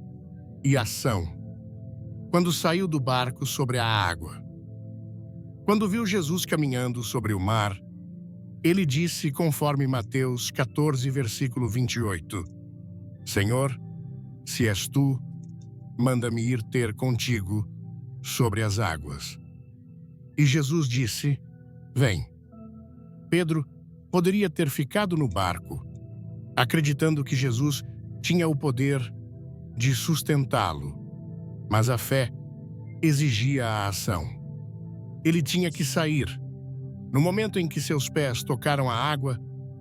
e ação quando saiu do barco sobre a água. Quando viu Jesus caminhando sobre o mar, ele disse, conforme Mateus 14, versículo 28, Senhor, se és tu, manda-me ir ter contigo sobre as águas. E Jesus disse, vem. Pedro poderia ter ficado no barco, acreditando que Jesus tinha o poder de sustentá-lo, mas a fé exigia a ação. Ele tinha que sair. No momento em que seus pés tocaram a água,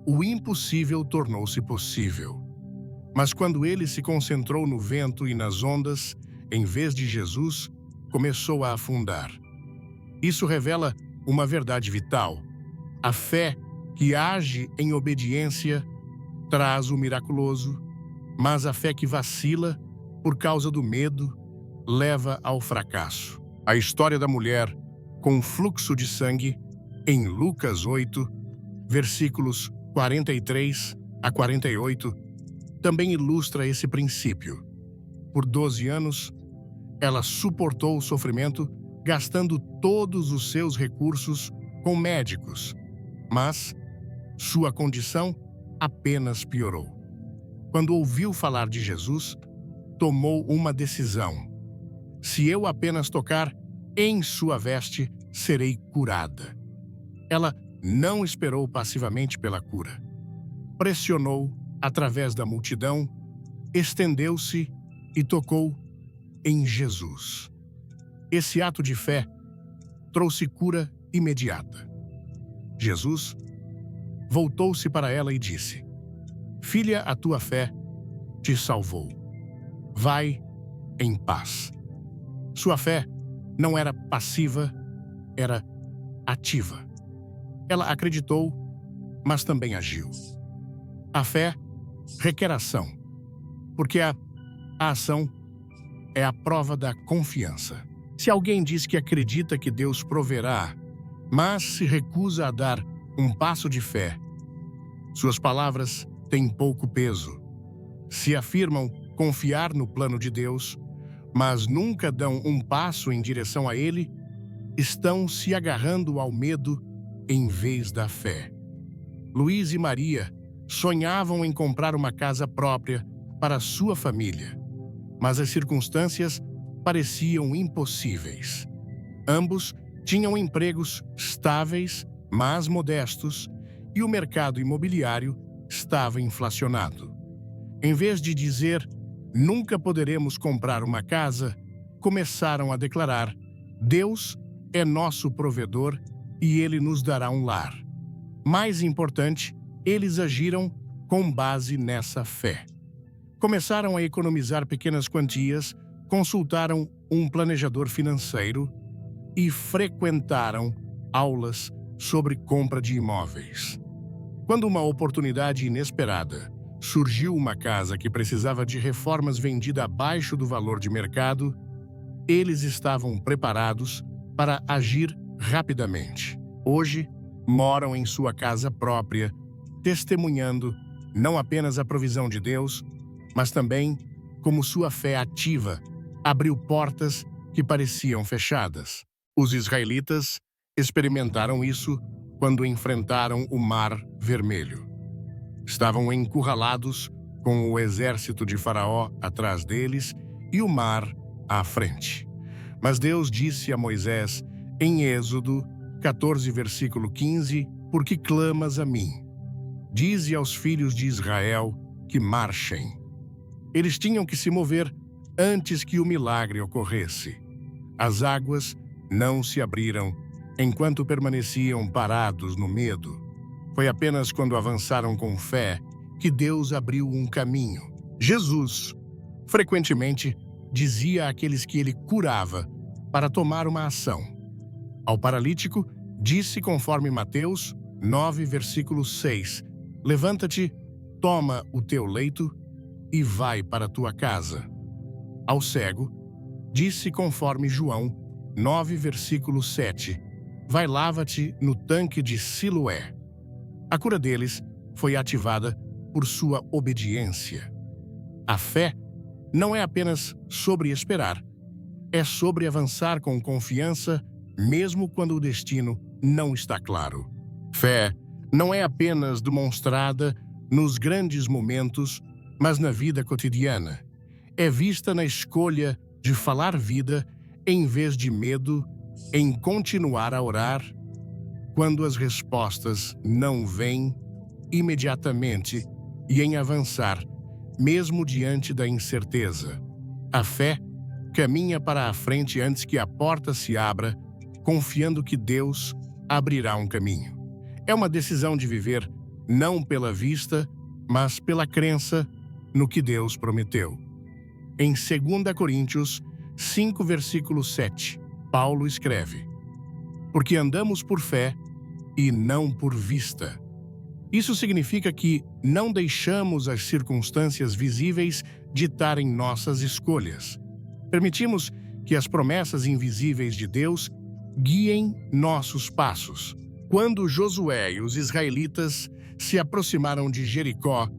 o impossível tornou-se possível. Mas quando ele se concentrou no vento e nas ondas, em vez de Jesus, começou a afundar. Isso revela uma verdade vital. A fé que age em obediência traz o miraculoso, mas a fé que vacila por causa do medo leva ao fracasso. A história da mulher com fluxo de sangue, em Lucas 8, versículos 43 a 48, também ilustra esse princípio. Por 12 anos, ela suportou o sofrimento, gastando todos os seus recursos com médicos, mas sua condição apenas piorou. Quando ouviu falar de Jesus, tomou uma decisão. Se eu apenas tocar em sua veste, serei curada. Ela não esperou passivamente pela cura. Pressionou através da multidão, estendeu-se e tocou em Jesus. Esse ato de fé trouxe cura imediata. Jesus voltou-se para ela e disse, Filha, a tua fé te salvou. Vai em paz. Sua fé não era passiva, era ativa. Ela acreditou, mas também agiu. A fé requer ação, porque a ação é a prova da confiança. Se alguém diz que acredita que Deus proverá, mas se recusa a dar um passo de fé, suas palavras têm pouco peso. Se afirmam confiar no plano de Deus, mas nunca dão um passo em direção a Ele, estão se agarrando ao medo em vez da fé. Luiz e Maria sonhavam em comprar uma casa própria para sua família, mas as circunstâncias pareciam impossíveis. Ambos tinham empregos estáveis, mas modestos, e o mercado imobiliário estava inflacionado. Em vez de dizer, nunca poderemos comprar uma casa, começaram a declarar, Deus é nosso provedor e Ele nos dará um lar. Mais importante, eles agiram com base nessa fé. Começaram a economizar pequenas quantias, consultaram um planejador financeiro e frequentaram aulas sobre compra de imóveis. Quando uma oportunidade inesperada surgiu, uma casa que precisava de reformas vendida abaixo do valor de mercado, eles estavam preparados para agir rapidamente. Hoje, moram em sua casa própria, testemunhando não apenas a provisão de Deus, mas também como sua fé ativa abriu portas que pareciam fechadas. Os israelitas experimentaram isso quando enfrentaram o Mar Vermelho. Estavam encurralados com o exército de Faraó atrás deles e o mar à frente. Mas Deus disse a Moisés, em Êxodo 14, versículo 15, "Por que clamas a mim? Dize aos filhos de Israel que marchem." Eles tinham que se mover antes que o milagre ocorresse. As águas não se abriram enquanto permaneciam parados no medo. Foi apenas quando avançaram com fé que Deus abriu um caminho. Jesus, frequentemente, dizia àqueles que ele curava para tomar uma ação. Ao paralítico, disse conforme Mateus 9, versículo 6, "Levanta-te, toma o teu leito e vai para a tua casa." Ao cego, disse conforme João 9, versículo 7, "Vai, lava-te no tanque de Siloé." A cura deles foi ativada por sua obediência. A fé não é apenas sobre esperar, é sobre avançar com confiança, mesmo quando o destino não está claro. Fé não é apenas demonstrada nos grandes momentos, mas na vida cotidiana. É vista na escolha de falar vida em vez de medo, em continuar a orar quando as respostas não vêm imediatamente e em avançar, mesmo diante da incerteza. A fé caminha para a frente antes que a porta se abra, confiando que Deus abrirá um caminho. É uma decisão de viver não pela vista, mas pela crença no que Deus prometeu. Em 2 Coríntios 5, versículo 7, Paulo escreve, "Porque andamos por fé e não por vista." Isso significa que não deixamos as circunstâncias visíveis ditarem nossas escolhas. Permitimos que as promessas invisíveis de Deus guiem nossos passos. Quando Josué e os israelitas se aproximaram de Jericó,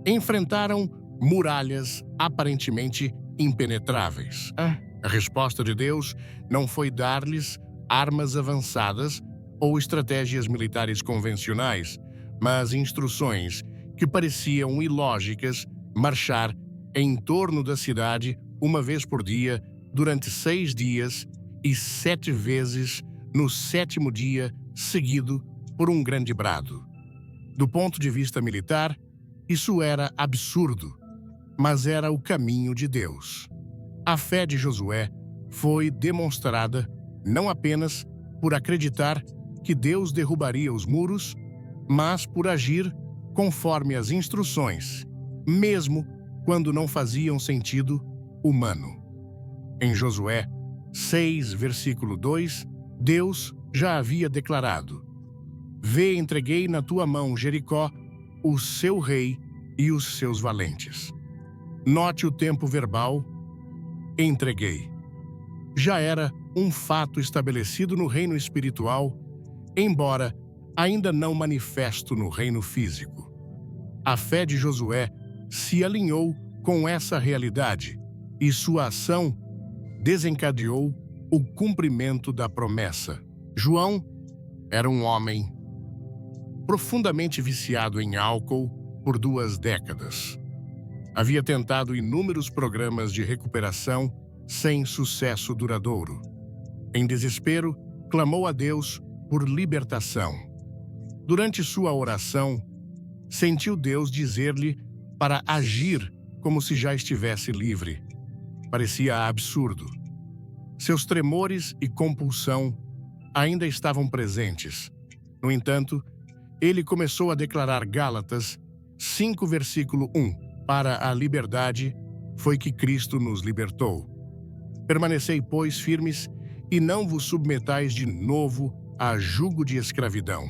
enfrentaram muralhas aparentemente impenetráveis. A resposta de Deus não foi dar-lhes armas avançadas ou estratégias militares convencionais, mas instruções que pareciam ilógicas: marchar em torno da cidade uma vez por dia durante 6 dias e 7 vezes no 7º dia, seguido por um grande brado. Do ponto de vista militar, isso era absurdo, mas era o caminho de Deus. A fé de Josué foi demonstrada não apenas por acreditar que Deus derrubaria os muros, mas por agir conforme as instruções, mesmo quando não faziam sentido humano. Em Josué 6, versículo 2, Deus já havia declarado: "Vê, entreguei na tua mão Jericó, o seu rei e os seus valentes." Note o tempo verbal, entreguei. Já era um fato estabelecido no reino espiritual, embora ainda não manifesto no reino físico. A fé de Josué se alinhou com essa realidade e sua ação desencadeou o cumprimento da promessa. João era um homem profundamente viciado em álcool por 2 décadas. Havia tentado inúmeros programas de recuperação sem sucesso duradouro. Em desespero, clamou a Deus por libertação. Durante sua oração, sentiu Deus dizer-lhe para agir como se já estivesse livre. Parecia absurdo. Seus tremores e compulsão ainda estavam presentes. No entanto, ele começou a declarar Gálatas 5, versículo 1. "Para a liberdade foi que Cristo nos libertou. Permanecei, pois, firmes e não vos submetais de novo a jugo de escravidão."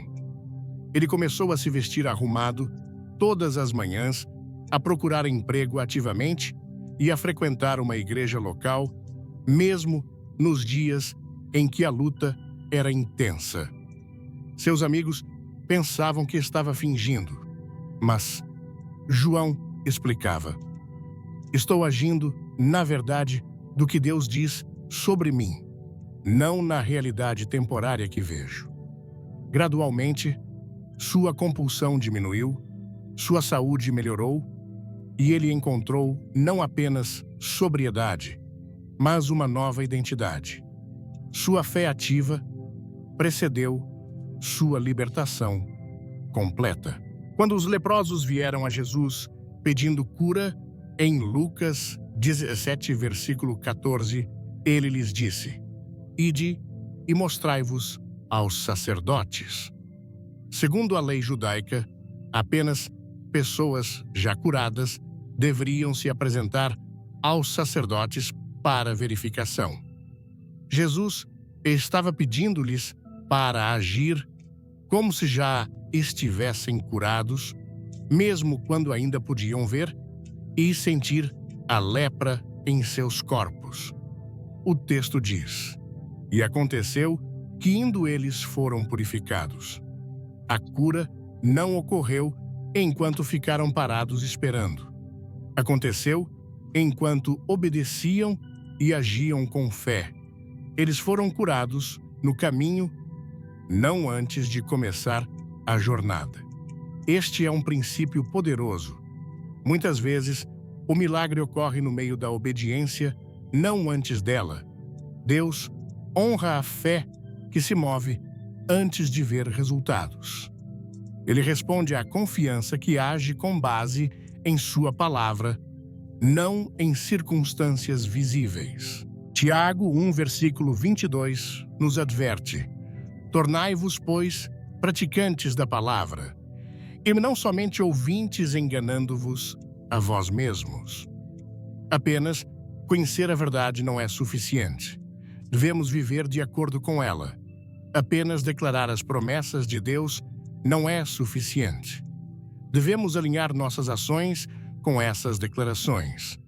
Ele começou a se vestir arrumado todas as manhãs, a procurar emprego ativamente e a frequentar uma igreja local, mesmo nos dias em que a luta era intensa. Seus amigos pensavam que estava fingindo, mas João explicava: "Estou agindo, na verdade, do que Deus diz sobre mim, não na realidade temporária que vejo." Gradualmente, sua compulsão diminuiu, sua saúde melhorou e ele encontrou não apenas sobriedade, mas uma nova identidade. Sua fé ativa precedeu sua libertação completa. Quando os leprosos vieram a Jesus pedindo cura, em Lucas 17, versículo 14, ele lhes disse: Ide e mostrai-vos aos sacerdotes. Segundo a lei judaica, apenas pessoas já curadas deveriam se apresentar aos sacerdotes para verificação. Jesus estava pedindo-lhes para agir como se já estivessem curados, mesmo quando ainda podiam ver e sentir a lepra em seus corpos. O texto diz: E aconteceu que indo eles foram purificados. A cura não ocorreu enquanto ficaram parados esperando. Aconteceu enquanto obedeciam e agiam com fé. Eles foram curados no caminho, não antes de começar a jornada. Este é um princípio poderoso. Muitas vezes, o milagre ocorre no meio da obediência, não antes dela. Deus honra a fé que se move antes de ver resultados. Ele responde à confiança que age com base em sua palavra, não em circunstâncias visíveis. Tiago 1, versículo 22, nos adverte: Tornai-vos, pois, praticantes da palavra, e não somente ouvintes enganando-vos a vós mesmos. Apenas conhecer a verdade não é suficiente. Devemos viver de acordo com ela. Apenas declarar as promessas de Deus não é suficiente. Devemos alinhar nossas ações com essas declarações.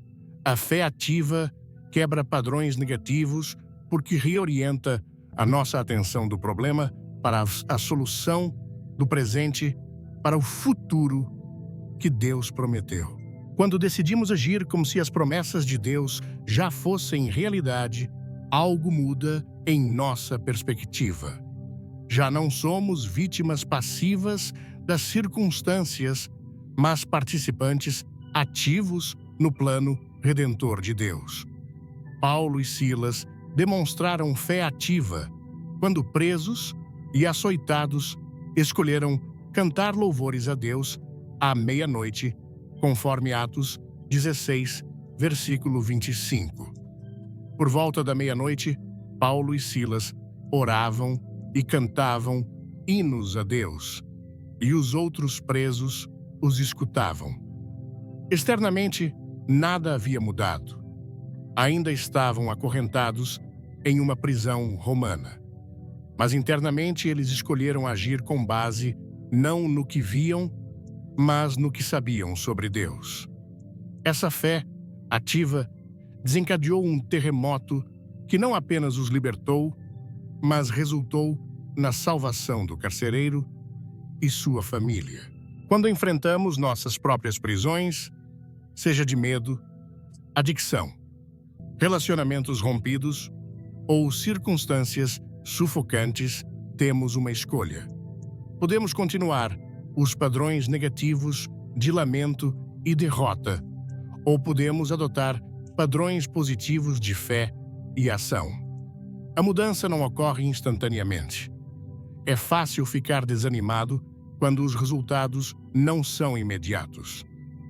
A fé ativa quebra padrões negativos porque reorienta a nossa atenção do problema para a solução do presente, para o futuro que Deus prometeu. Quando decidimos agir como se as promessas de Deus já fossem realidade, algo muda em nossa perspectiva. Já não somos vítimas passivas das circunstâncias, mas participantes ativos no plano redentor de Deus. Paulo e Silas demonstraram fé ativa quando presos e açoitados escolheram cantar louvores a Deus à meia-noite, conforme Atos 16, versículo 25. Por volta da meia-noite, Paulo e Silas oravam e cantavam hinos a Deus, e os outros presos os escutavam. Externamente, nada havia mudado. Ainda estavam acorrentados em uma prisão romana. Mas internamente eles escolheram agir com base não no que viam, mas no que sabiam sobre Deus. Essa fé ativa desencadeou um terremoto que não apenas os libertou, mas resultou na salvação do carcereiro e sua família. Quando enfrentamos nossas próprias prisões, seja de medo, adicção, relacionamentos rompidos ou circunstâncias sufocantes, temos uma escolha. Podemos continuar os padrões negativos de lamento e derrota, ou podemos adotar padrões positivos de fé e ação. A mudança não ocorre instantaneamente. É fácil ficar desanimado quando os resultados não são imediatos.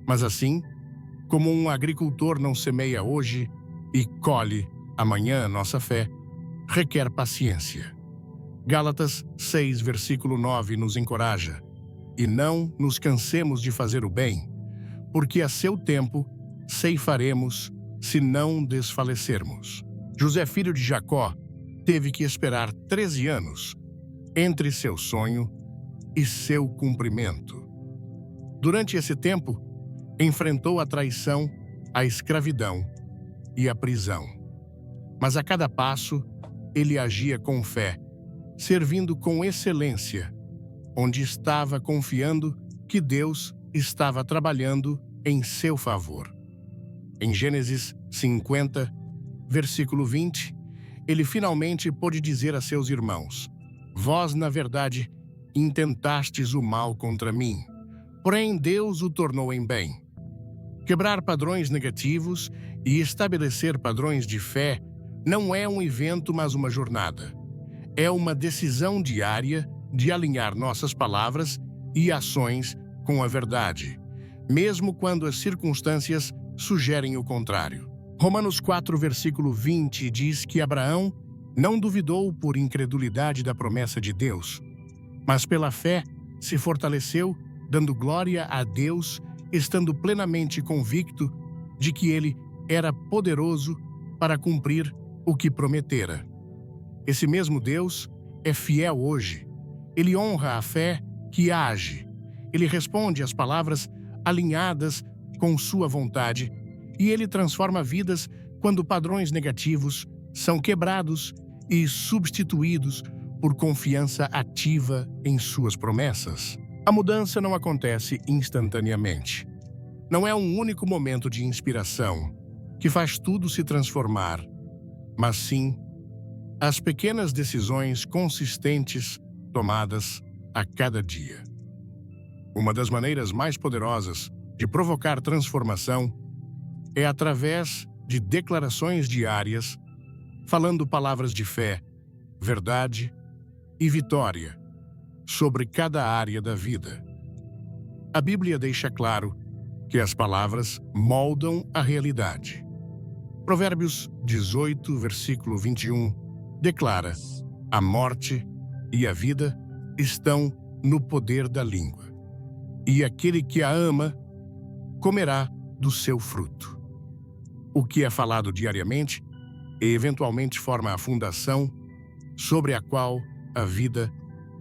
Mas assim, como um agricultor não semeia hoje e colhe amanhã, nossa fé requer paciência. Gálatas 6, versículo 9 nos encoraja: E não nos cansemos de fazer o bem, porque a seu tempo ceifaremos se não desfalecermos. José, filho de Jacó, teve que esperar 13 anos entre seu sonho e seu cumprimento. Durante esse tempo, enfrentou a traição, a escravidão e a prisão. Mas a cada passo, ele agia com fé, servindo com excelência, onde estava confiando que Deus estava trabalhando em seu favor. Em Gênesis 50, versículo 20, ele finalmente pôde dizer a seus irmãos: Vós, na verdade, intentastes o mal contra mim, porém Deus o tornou em bem. Quebrar padrões negativos e estabelecer padrões de fé não é um evento, mas uma jornada. É uma decisão diária de alinhar nossas palavras e ações com a verdade, mesmo quando as circunstâncias sugerem o contrário. Romanos 4, versículo 20 diz que Abraão não duvidou por incredulidade da promessa de Deus, mas pela fé se fortaleceu, dando glória a Deus, estando plenamente convicto de que ele era poderoso para cumprir o que prometera. Esse mesmo Deus é fiel hoje. Ele honra a fé que age. Ele responde às palavras alinhadas com sua vontade e ele transforma vidas quando padrões negativos são quebrados e substituídos por confiança ativa em suas promessas. A mudança não acontece instantaneamente. Não é um único momento de inspiração que faz tudo se transformar, mas sim as pequenas decisões consistentes tomadas a cada dia. Uma das maneiras mais poderosas de provocar transformação é através de declarações diárias, falando palavras de fé, verdade e vitória sobre cada área da vida. A Bíblia deixa claro que as palavras moldam a realidade. Provérbios 18, versículo 21, declara: a morte e a vida estão no poder da língua, e aquele que a ama comerá do seu fruto. O que é falado diariamente e eventualmente forma a fundação sobre a qual a vida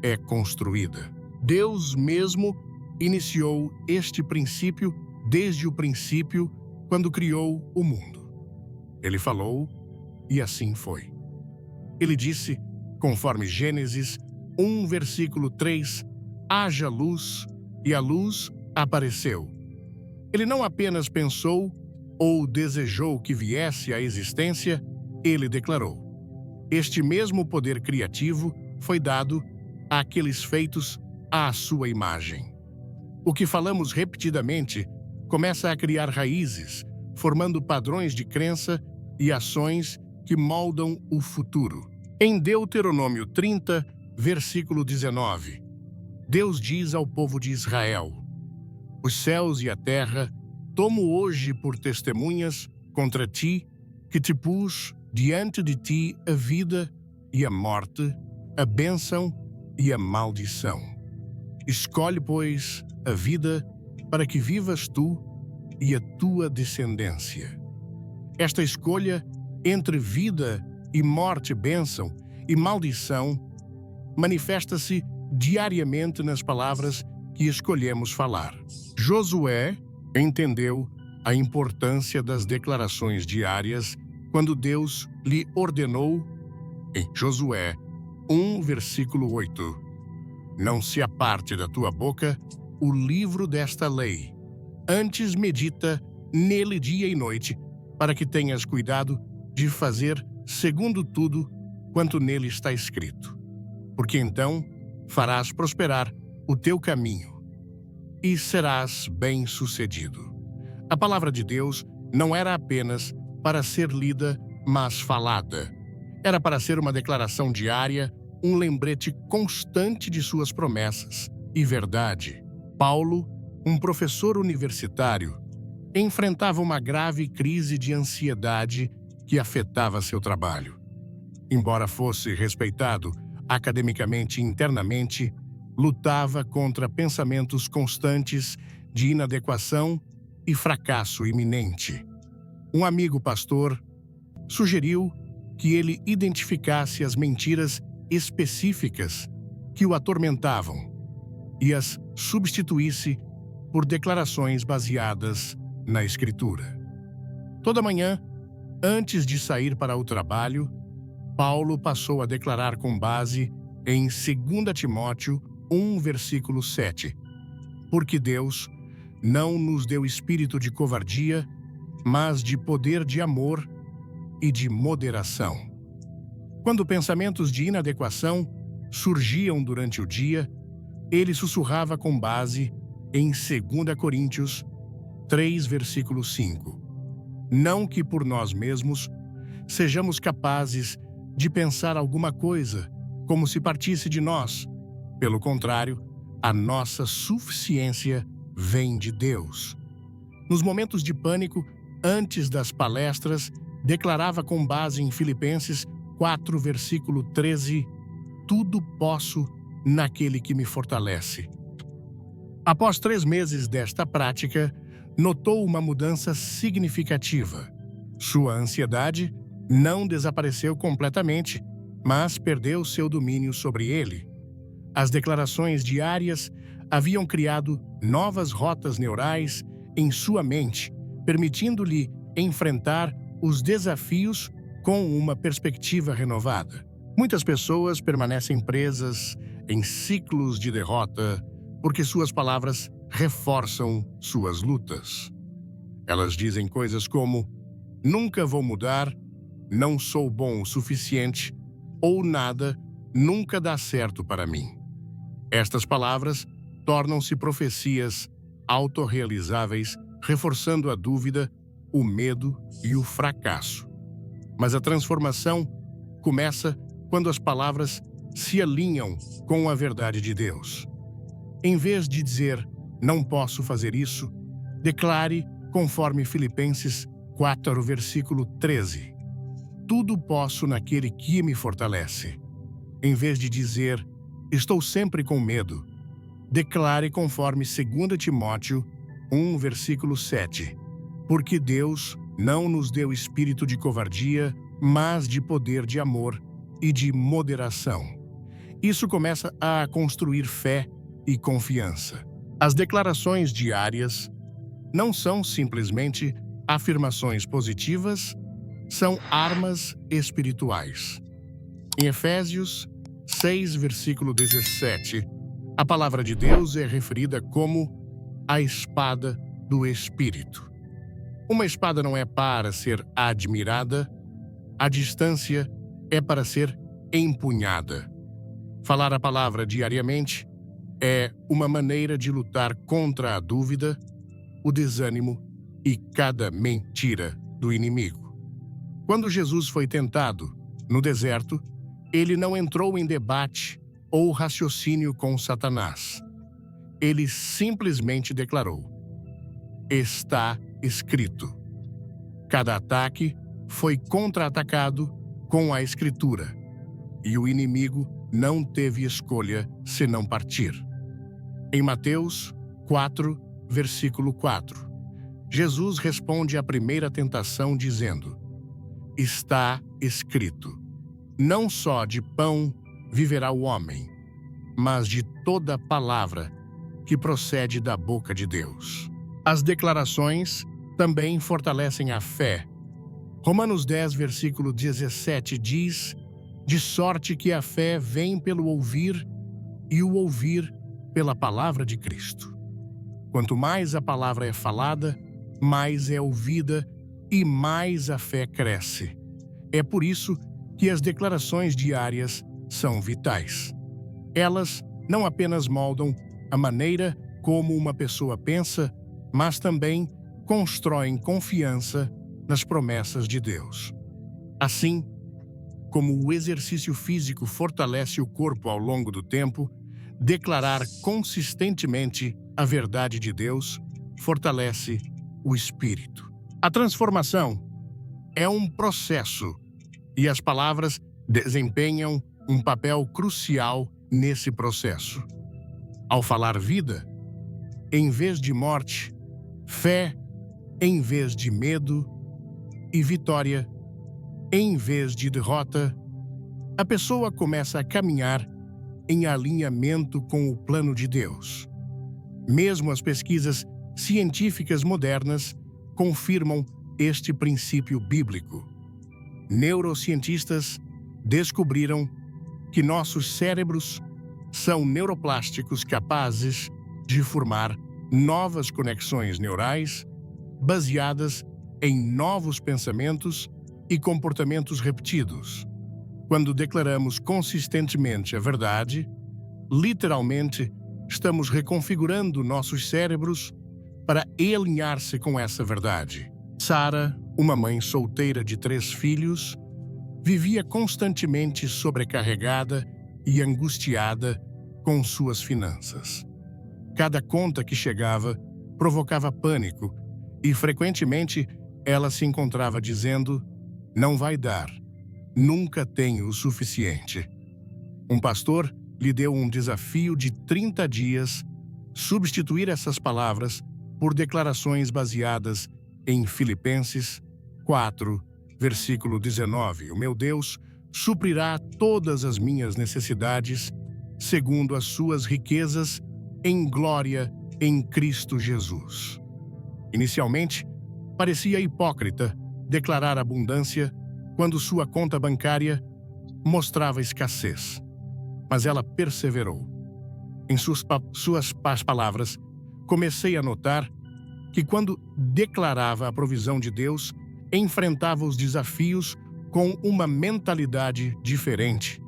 é construída. Deus mesmo iniciou este princípio desde o princípio, quando criou o mundo. Ele falou, e assim foi. Ele disse, conforme Gênesis 1, versículo 3, haja luz, e a luz apareceu. Ele não apenas pensou ou desejou que viesse à existência, ele declarou. Este mesmo poder criativo foi dado àqueles feitos à sua imagem. O que falamos repetidamente começa a criar raízes, formando padrões de crença e ações que moldam o futuro. Em Deuteronômio 30, versículo 19, Deus diz ao povo de Israel: os céus e a terra tomo hoje por testemunhas contra ti, que te pus diante de ti a vida e a morte, a bênção e a maldição. Escolhe, pois, a vida para que vivas tu e a tua descendência. Esta escolha entre vida e morte, bênção e maldição, manifesta-se diariamente nas palavras que escolhemos falar. Josué entendeu a importância das declarações diárias quando Deus lhe ordenou, em Josué 1, versículo 8, não se aparte da tua boca o livro desta lei, antes medita nele dia e noite, para que tenhas cuidado de fazer segundo tudo quanto nele está escrito. Porque então farás prosperar o teu caminho e serás bem-sucedido. A palavra de Deus não era apenas para ser lida, mas falada. Era para ser uma declaração diária, um lembrete constante de suas promessas e verdade. Paulo, um professor universitário, enfrentava uma grave crise de ansiedade que afetava seu trabalho. Embora fosse respeitado academicamente e internamente, lutava contra pensamentos constantes de inadequação e fracasso iminente. Um amigo pastor sugeriu que ele identificasse as mentiras específicas que o atormentavam e as substituísse por declarações baseadas na Escritura. Toda manhã, antes de sair para o trabalho, Paulo passou a declarar com base em 2 Timóteo 1, versículo 7, porque Deus não nos deu espírito de covardia, mas de poder, de amor e de moderação. Quando pensamentos de inadequação surgiam durante o dia, ele sussurrava com base em 2 Coríntios 3, versículo 5. Não que por nós mesmos sejamos capazes de pensar alguma coisa como se partisse de nós. Pelo contrário, a nossa suficiência vem de Deus. Nos momentos de pânico, antes das palestras, declarava com base em Filipenses 4, versículo 13, tudo posso naquele que me fortalece. Após 3 meses desta prática, notou uma mudança significativa. Sua ansiedade não desapareceu completamente, mas perdeu seu domínio sobre ele. As declarações diárias haviam criado novas rotas neurais em sua mente, permitindo-lhe enfrentar os desafios com uma perspectiva renovada. Muitas pessoas permanecem presas em ciclos de derrota porque suas palavras reforçam suas lutas. Elas dizem coisas como: nunca vou mudar, não sou bom o suficiente ou nada nunca dá certo para mim. Estas palavras tornam-se profecias autorrealizáveis, reforçando a dúvida, o medo e o fracasso. Mas a transformação começa quando as palavras se alinham com a verdade de Deus. Em vez de dizer, não posso fazer isso, declare, conforme Filipenses 4, versículo 13, tudo posso naquele que me fortalece. Em vez de dizer, estou sempre com medo, declare conforme 2 Timóteo 1, versículo 7, porque Deus não nos deu espírito de covardia, mas de poder, de amor e de moderação. Isso começa a construir fé e confiança. As declarações diárias não são simplesmente afirmações positivas, são armas espirituais. Em Efésios 6, versículo 17, a palavra de Deus é referida como a espada do Espírito. Uma espada não é para ser admirada, a distância é para ser empunhada. Falar a palavra diariamente é uma maneira de lutar contra a dúvida, o desânimo e cada mentira do inimigo. Quando Jesus foi tentado no deserto, ele não entrou em debate ou raciocínio com Satanás. Ele simplesmente declarou: está escrito. Cada ataque foi contra-atacado com a Escritura, e o inimigo não teve escolha senão partir. Em Mateus 4, versículo 4, Jesus responde à primeira tentação dizendo: está escrito, não só de pão viverá o homem, mas de toda palavra que procede da boca de Deus. As declarações também fortalecem a fé. Romanos 10, versículo 17 diz: de sorte que a fé vem pelo ouvir e o ouvir pela palavra de Cristo. Quanto mais a palavra é falada, mais é ouvida e mais a fé cresce. É por isso que as declarações diárias são vitais. Elas não apenas moldam a maneira como uma pessoa pensa, mas também constroem confiança nas promessas de Deus. Assim, como o exercício físico fortalece o corpo ao longo do tempo, declarar consistentemente a verdade de Deus fortalece o espírito. A transformação é um processo e as palavras desempenham um papel crucial nesse processo. Ao falar vida, em vez de morte, fé em vez de medo e vitória em vez de derrota, a pessoa começa a caminhar em alinhamento com o plano de Deus. Mesmo as pesquisas científicas modernas confirmam este princípio bíblico. Neurocientistas descobriram que nossos cérebros são neuroplásticos capazes de formar novas conexões neurais baseadas em novos pensamentos e comportamentos repetidos. Quando declaramos consistentemente a verdade, literalmente estamos reconfigurando nossos cérebros para alinhar-se com essa verdade. Sara, uma mãe solteira de 3 filhos, vivia constantemente sobrecarregada e angustiada com suas finanças. Cada conta que chegava provocava pânico e, frequentemente, ela se encontrava dizendo: "Não vai dar, nunca tenho o suficiente." Um pastor lhe deu um desafio de 30 dias substituir essas palavras por declarações baseadas em Filipenses 4, versículo 19. "O meu Deus suprirá todas as minhas necessidades, segundo as suas riquezas em glória em Cristo Jesus." Inicialmente, parecia hipócrita declarar abundância quando sua conta bancária mostrava escassez. Mas ela perseverou. Em suas palavras, comecei a notar que quando declarava a provisão de Deus, enfrentava os desafios com uma mentalidade diferente.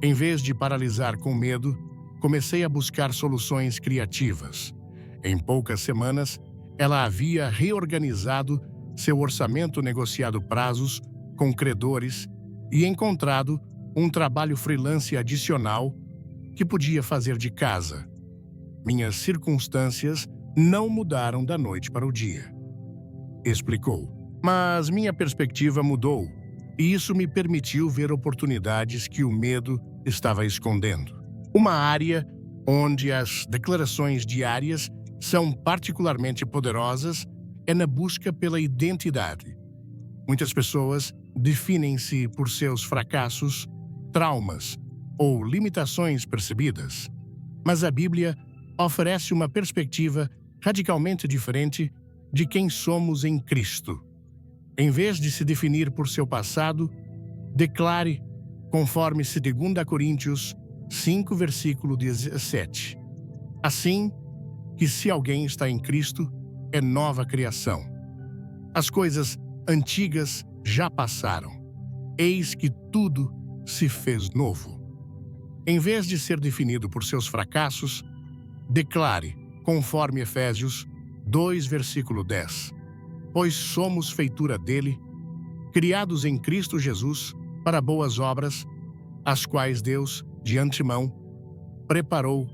Em vez de paralisar com medo, comecei a buscar soluções criativas. Em poucas semanas, ela havia reorganizado seu orçamento, negociado prazos com credores e encontrado um trabalho freelance adicional que podia fazer de casa. "Minhas circunstâncias não mudaram da noite para o dia", explicou. "Mas minha perspectiva mudou, e isso me permitiu ver oportunidades que o medo estava escondendo." Uma área onde as declarações diárias são particularmente poderosas é na busca pela identidade. Muitas pessoas definem-se por seus fracassos, traumas ou limitações percebidas, mas a Bíblia oferece uma perspectiva radicalmente diferente de quem somos em Cristo. Em vez de se definir por seu passado, declare, conforme 2 Coríntios 5, versículo 17. "Assim que se alguém está em Cristo, é nova criação. As coisas antigas já passaram. Eis que tudo se fez novo." Em vez de ser definido por seus fracassos, declare, conforme Efésios 2, versículo 10. "Pois somos feitura dele, criados em Cristo Jesus para boas obras, as quais Deus, de antemão, preparou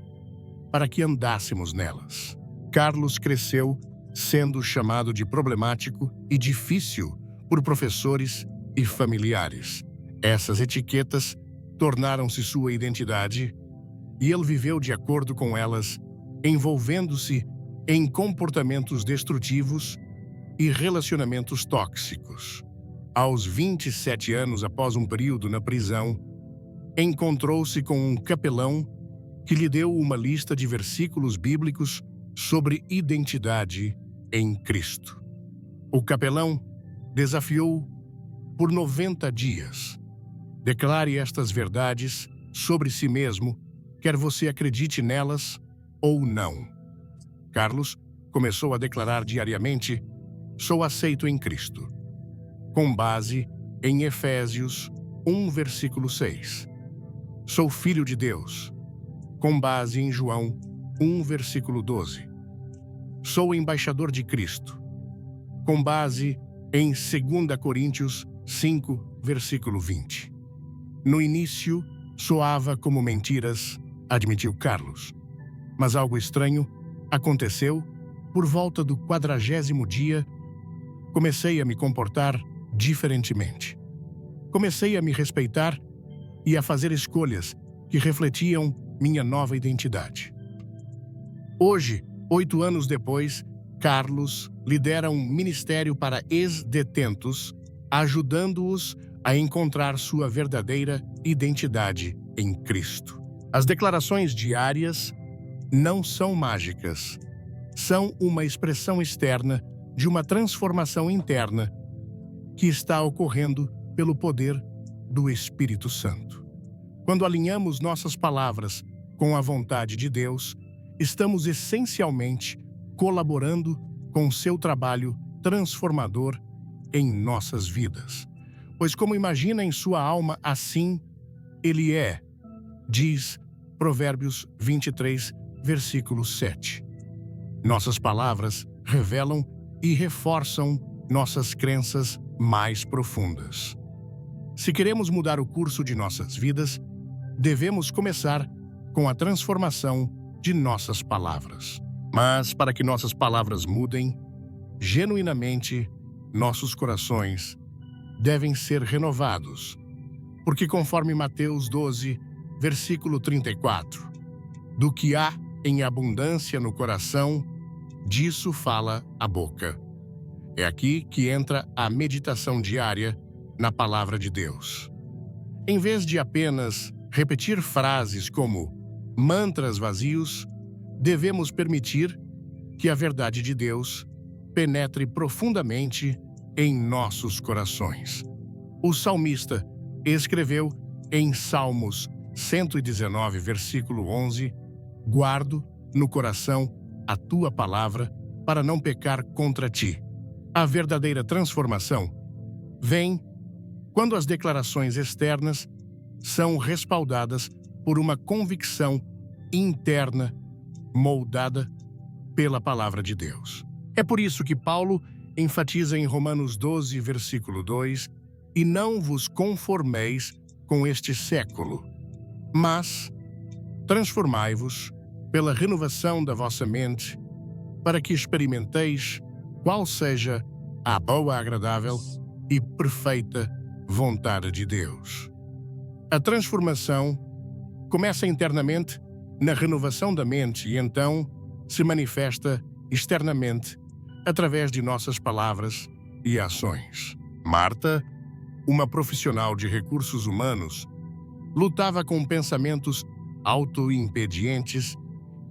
para que andássemos nelas." Carlos cresceu sendo chamado de problemático e difícil por professores e familiares. Essas etiquetas tornaram-se sua identidade e ele viveu de acordo com elas, envolvendo-se em comportamentos destrutivos e relacionamentos tóxicos. Aos 27 anos, após um período na prisão, encontrou-se com um capelão que lhe deu uma lista de versículos bíblicos sobre identidade em Cristo. O capelão desafiou por 90 dias. Declare estas verdades sobre si mesmo, quer você acredite nelas ou não. Carlos começou a declarar diariamente: "Sou aceito em Cristo", com base em Efésios 1, versículo 6. "Sou filho de Deus", com base em João 1, versículo 12. "Sou embaixador de Cristo", com base em 2 Coríntios 5, versículo 20. No início, soava como mentiras, admitiu Carlos. Mas algo estranho aconteceu. Por volta do 40º dia, comecei a me comportar diferentemente. Comecei a me respeitar e a fazer escolhas que refletiam minha nova identidade. Hoje, 8 anos depois, Carlos lidera um ministério para ex-detentos, ajudando-os a encontrar sua verdadeira identidade em Cristo. As declarações diárias não são mágicas. São uma expressão externa de uma transformação interna que está ocorrendo pelo poder do Espírito Santo. Quando alinhamos nossas palavras com a vontade de Deus, estamos essencialmente colaborando com seu trabalho transformador em nossas vidas. Pois como imagina em sua alma, assim ele é, diz Provérbios 23, versículo 7. Nossas palavras revelam e reforçam nossas crenças mais profundas. Se queremos mudar o curso de nossas vidas, devemos começar com a transformação de nossas palavras. Mas para que nossas palavras mudem, genuinamente, nossos corações devem ser renovados. Porque conforme Mateus 12, versículo 34, do que há em abundância no coração, disso fala a boca. É aqui que entra a meditação diária na palavra de Deus. Em vez de apenas repetir frases como mantras vazios, devemos permitir que a verdade de Deus penetre profundamente em nossos corações. O salmista escreveu em Salmos 119, versículo 11, guardo no coração a tua palavra para não pecar contra ti. A verdadeira transformação vem quando as declarações externas são respaldadas por uma convicção interna moldada pela palavra de Deus. É por isso que Paulo enfatiza em Romanos 12, versículo 2, e não vos conformeis com este século, mas transformai-vos pela renovação da vossa mente, para que experimenteis qual seja a boa, agradável e perfeita vontade de Deus. A transformação começa internamente na renovação da mente e então se manifesta externamente através de nossas palavras e ações. Marta, uma profissional de recursos humanos, lutava com pensamentos autoimpedientes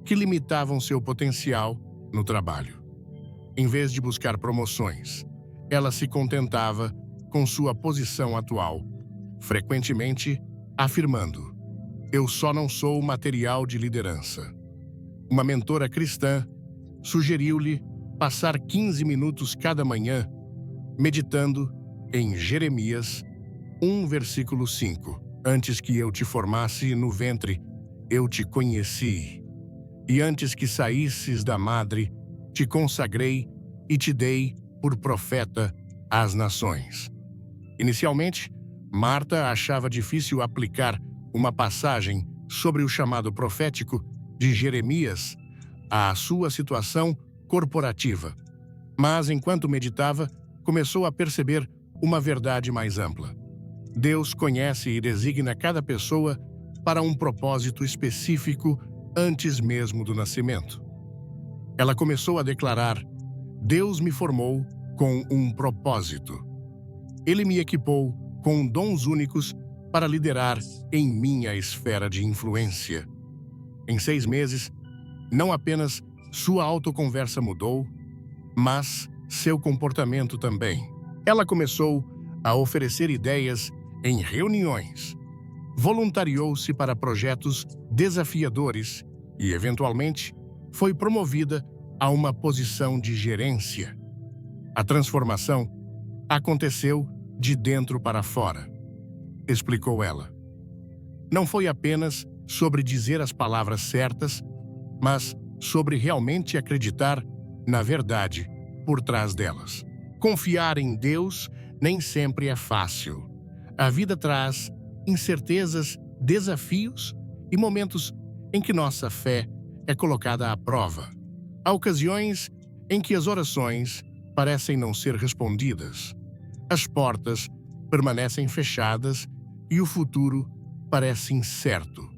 que limitavam seu potencial no trabalho. Em vez de buscar promoções, ela se contentava com sua posição atual, frequentemente afirmando: eu só não sou material de liderança. Uma mentora cristã sugeriu-lhe passar 15 minutos cada manhã meditando em Jeremias 1, versículo 5. Antes que eu te formasse no ventre, eu te conheci. E antes que saísses da madre, te consagrei e te dei por profeta às nações. Inicialmente, Marta achava difícil aplicar uma passagem sobre o chamado profético de Jeremias à sua situação corporativa. Mas, enquanto meditava, começou a perceber uma verdade mais ampla. Deus conhece e designa cada pessoa para um propósito específico antes mesmo do nascimento. Ela começou a declarar: Deus me formou com um propósito. Ele me equipou com dons únicos para liderar em minha esfera de influência. Em 6 meses, não apenas sua autoconversa mudou, mas seu comportamento também. Ela começou a oferecer ideias em reuniões, voluntariou-se para projetos desafiadores e, eventualmente, foi promovida a uma posição de gerência. A transformação aconteceu de dentro para fora, explicou ela. Não foi apenas sobre dizer as palavras certas, mas sobre realmente acreditar na verdade por trás delas. Confiar em Deus nem sempre é fácil. A vida traz incertezas, desafios e momentos em que nossa fé é colocada à prova. Há ocasiões em que as orações parecem não ser respondidas, as portas permanecem fechadas e o futuro parece incerto.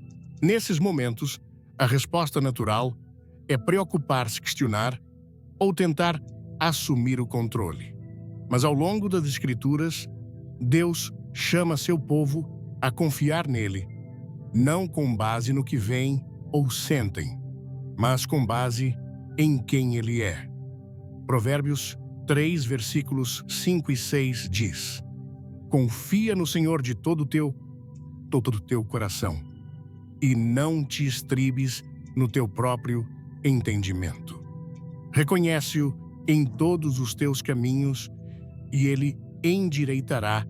Nesses momentos, a resposta natural é preocupar-se, questionar ou tentar assumir o controle. Mas ao longo das Escrituras, Deus chama seu povo a confiar nele, não com base no que veem ou sentem, mas com base em quem ele é. Provérbios 3, versículos 5 e 6 diz: confia no Senhor de todo o teu coração, e não te estribes no teu próprio entendimento. Reconhece-o em todos os teus caminhos, e ele endireitará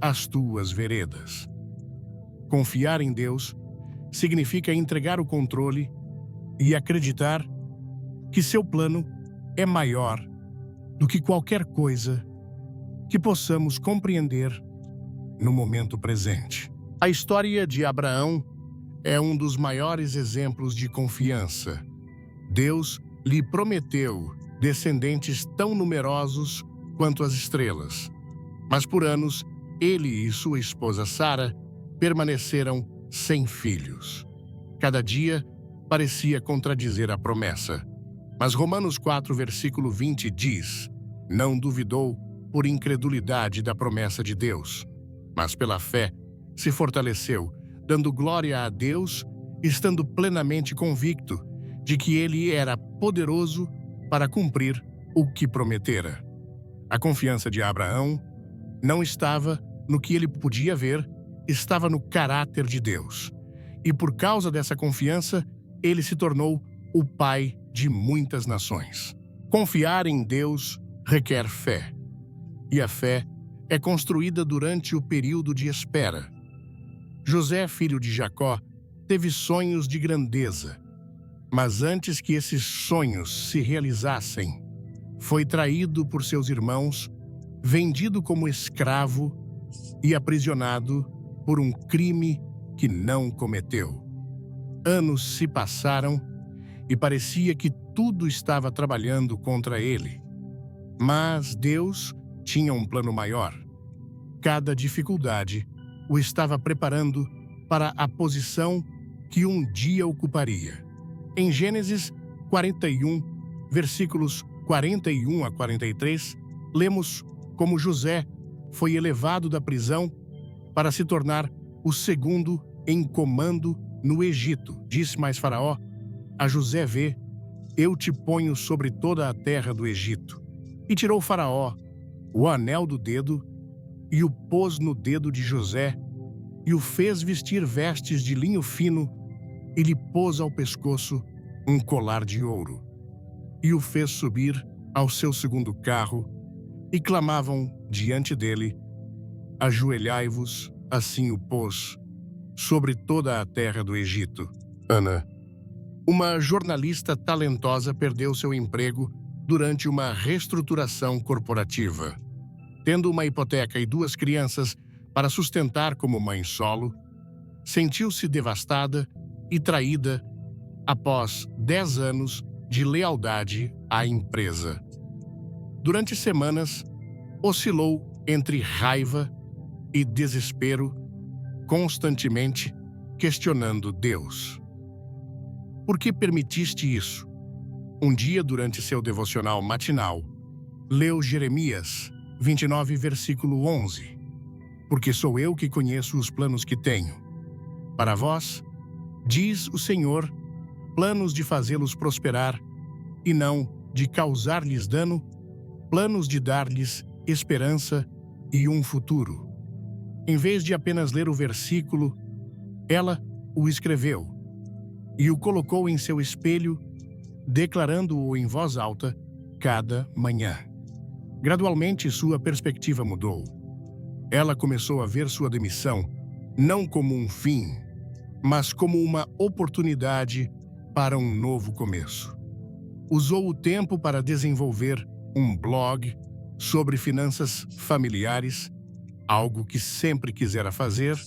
as tuas veredas. Confiar em Deus significa entregar o controle e acreditar que seu plano é maior do que qualquer coisa que possamos compreender no momento presente. A história de Abraão é um dos maiores exemplos de confiança. Deus lhe prometeu descendentes tão numerosos quanto as estrelas. Mas por anos, ele e sua esposa Sara permaneceram sem filhos. Cada dia parecia contradizer a promessa. Mas Romanos 4, versículo 20 diz: não duvidou por incredulidade da promessa de Deus, mas pela fé se fortaleceu, dando glória a Deus, estando plenamente convicto de que ele era poderoso para cumprir o que prometera. A confiança de Abraão não estava no que ele podia ver, estava no caráter de Deus. E por causa dessa confiança, ele se tornou o pai de muitas nações. Confiar em Deus requer fé. E a fé é construída durante o período de espera. José, filho de Jacó, teve sonhos de grandeza. Mas antes que esses sonhos se realizassem, foi traído por seus irmãos, vendido como escravo e aprisionado por um crime que não cometeu. Anos se passaram e parecia que tudo estava trabalhando contra ele. Mas Deus tinha um plano maior. Cada dificuldade o estava preparando para a posição que um dia ocuparia. Em Gênesis 41, versículos 41 a 43, lemos como José foi elevado da prisão para se tornar o segundo em comando no Egito. Disse mais Faraó a José: vê, eu te ponho sobre toda a terra do Egito. E tirou Faraó o anel do dedo e o pôs no dedo de José e o fez vestir vestes de linho fino e lhe pôs ao pescoço um colar de ouro. E o fez subir ao seu segundo carro e clamavam diante dele: ajoelhai-vos. Assim o pôs sobre toda a terra do Egito. Ana, uma jornalista talentosa, perdeu seu emprego durante uma reestruturação corporativa. Tendo uma hipoteca e 2 crianças para sustentar como mãe solo, sentiu-se devastada e traída após 10 anos de lealdade à empresa. Durante semanas, oscilou entre raiva e desespero, constantemente questionando Deus. Por que permitiste isso? Um dia, durante seu devocional matinal, leu Jeremias 29, versículo 11. Porque sou eu que conheço os planos que tenho. Para vós, diz o Senhor, planos de fazê-los prosperar e não de causar-lhes dano, planos de dar-lhes esperança e um futuro. Em vez de apenas ler o versículo, ela o escreveu e o colocou em seu espelho, declarando-o em voz alta cada manhã. Gradualmente, sua perspectiva mudou. Ela começou a ver sua demissão não como um fim, mas como uma oportunidade para um novo começo. Usou o tempo para desenvolver um blog sobre finanças familiares, algo que sempre quisera fazer,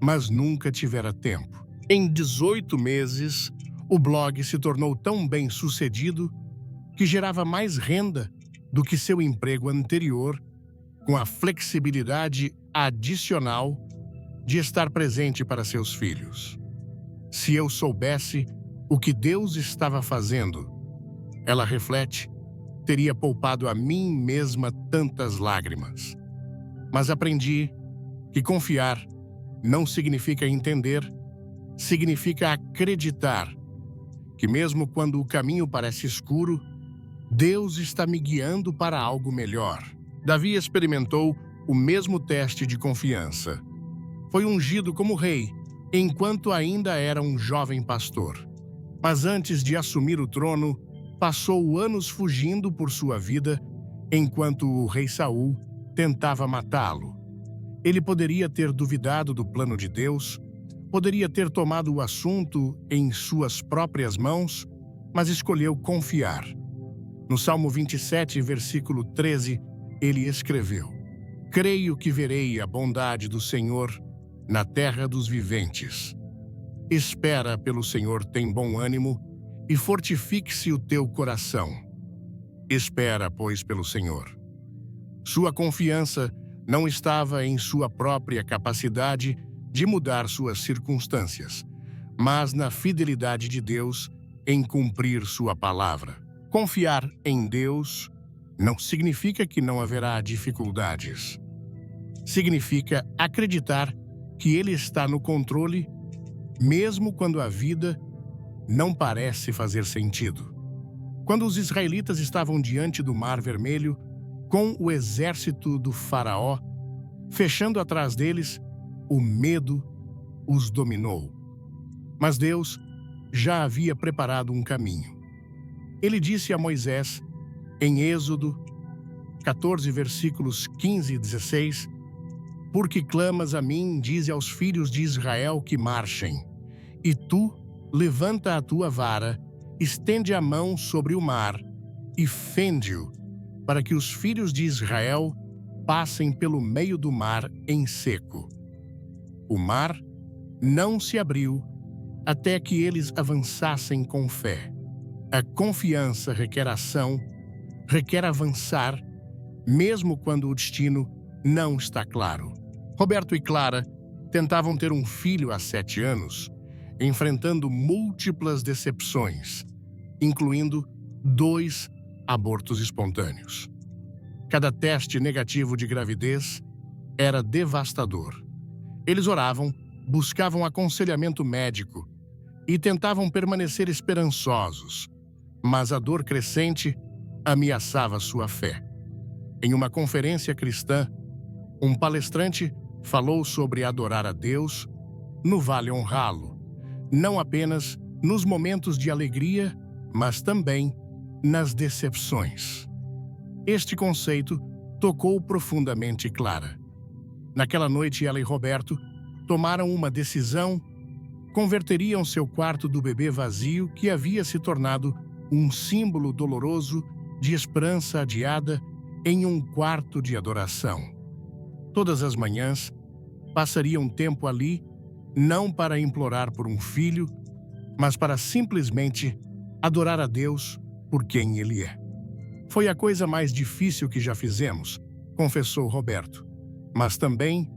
mas nunca tivera tempo. Em 18 meses, o blog se tornou tão bem sucedido que gerava mais renda do que seu emprego anterior, com a flexibilidade adicional de estar presente para seus filhos. Se eu soubesse o que Deus estava fazendo, ela reflete, teria poupado a mim mesma tantas lágrimas. Mas aprendi que confiar não significa entender, significa acreditar que mesmo quando o caminho parece escuro, Deus está me guiando para algo melhor. Davi experimentou o mesmo teste de confiança. Foi ungido como rei, enquanto ainda era um jovem pastor. Mas antes de assumir o trono, passou anos fugindo por sua vida, enquanto o rei Saul tentava matá-lo. Ele poderia ter duvidado do plano de Deus, poderia ter tomado o assunto em suas próprias mãos, mas escolheu confiar. No Salmo 27, versículo 13, ele escreveu: Creio que verei a bondade do Senhor na terra dos viventes. Espera pelo Senhor, tem bom ânimo, e fortifique-se o teu coração. Espera, pois, pelo Senhor. Sua confiança não estava em sua própria capacidade de mudar suas circunstâncias, mas na fidelidade de Deus em cumprir sua palavra. Confiar em Deus não significa que não haverá dificuldades. Significa acreditar que Ele está no controle, mesmo quando a vida não parece fazer sentido. Quando os israelitas estavam diante do Mar Vermelho, com o exército do Faraó fechando atrás deles, o medo os dominou. Mas Deus já havia preparado um caminho. Ele disse a Moisés, em Êxodo 14, versículos 15 e 16, Porque clamas a mim, dize aos filhos de Israel que marchem, e tu levanta a tua vara, estende a mão sobre o mar e fende-o, para que os filhos de Israel passem pelo meio do mar em seco. O mar não se abriu até que eles avançassem com fé. A confiança requer ação, requer avançar, mesmo quando o destino não está claro. Roberto e Clara tentavam ter um filho há 7 anos, enfrentando múltiplas decepções, incluindo 2 abortos espontâneos. Cada teste negativo de gravidez era devastador. Eles oravam, buscavam aconselhamento médico e tentavam permanecer esperançosos, mas a dor crescente ameaçava sua fé. Em uma conferência cristã, um palestrante falou sobre adorar a Deus no vale honrá-lo, não apenas nos momentos de alegria, mas também nas decepções. Este conceito tocou profundamente Clara. Naquela noite, ela e Roberto tomaram uma decisão: converteriam seu quarto do bebê vazio, que havia se tornado um símbolo doloroso de esperança adiada, em um quarto de adoração. Todas as manhãs, passariam tempo ali, não para implorar por um filho, mas para simplesmente adorar a Deus por quem Ele é. Foi a coisa mais difícil que já fizemos, confessou Roberto, mas também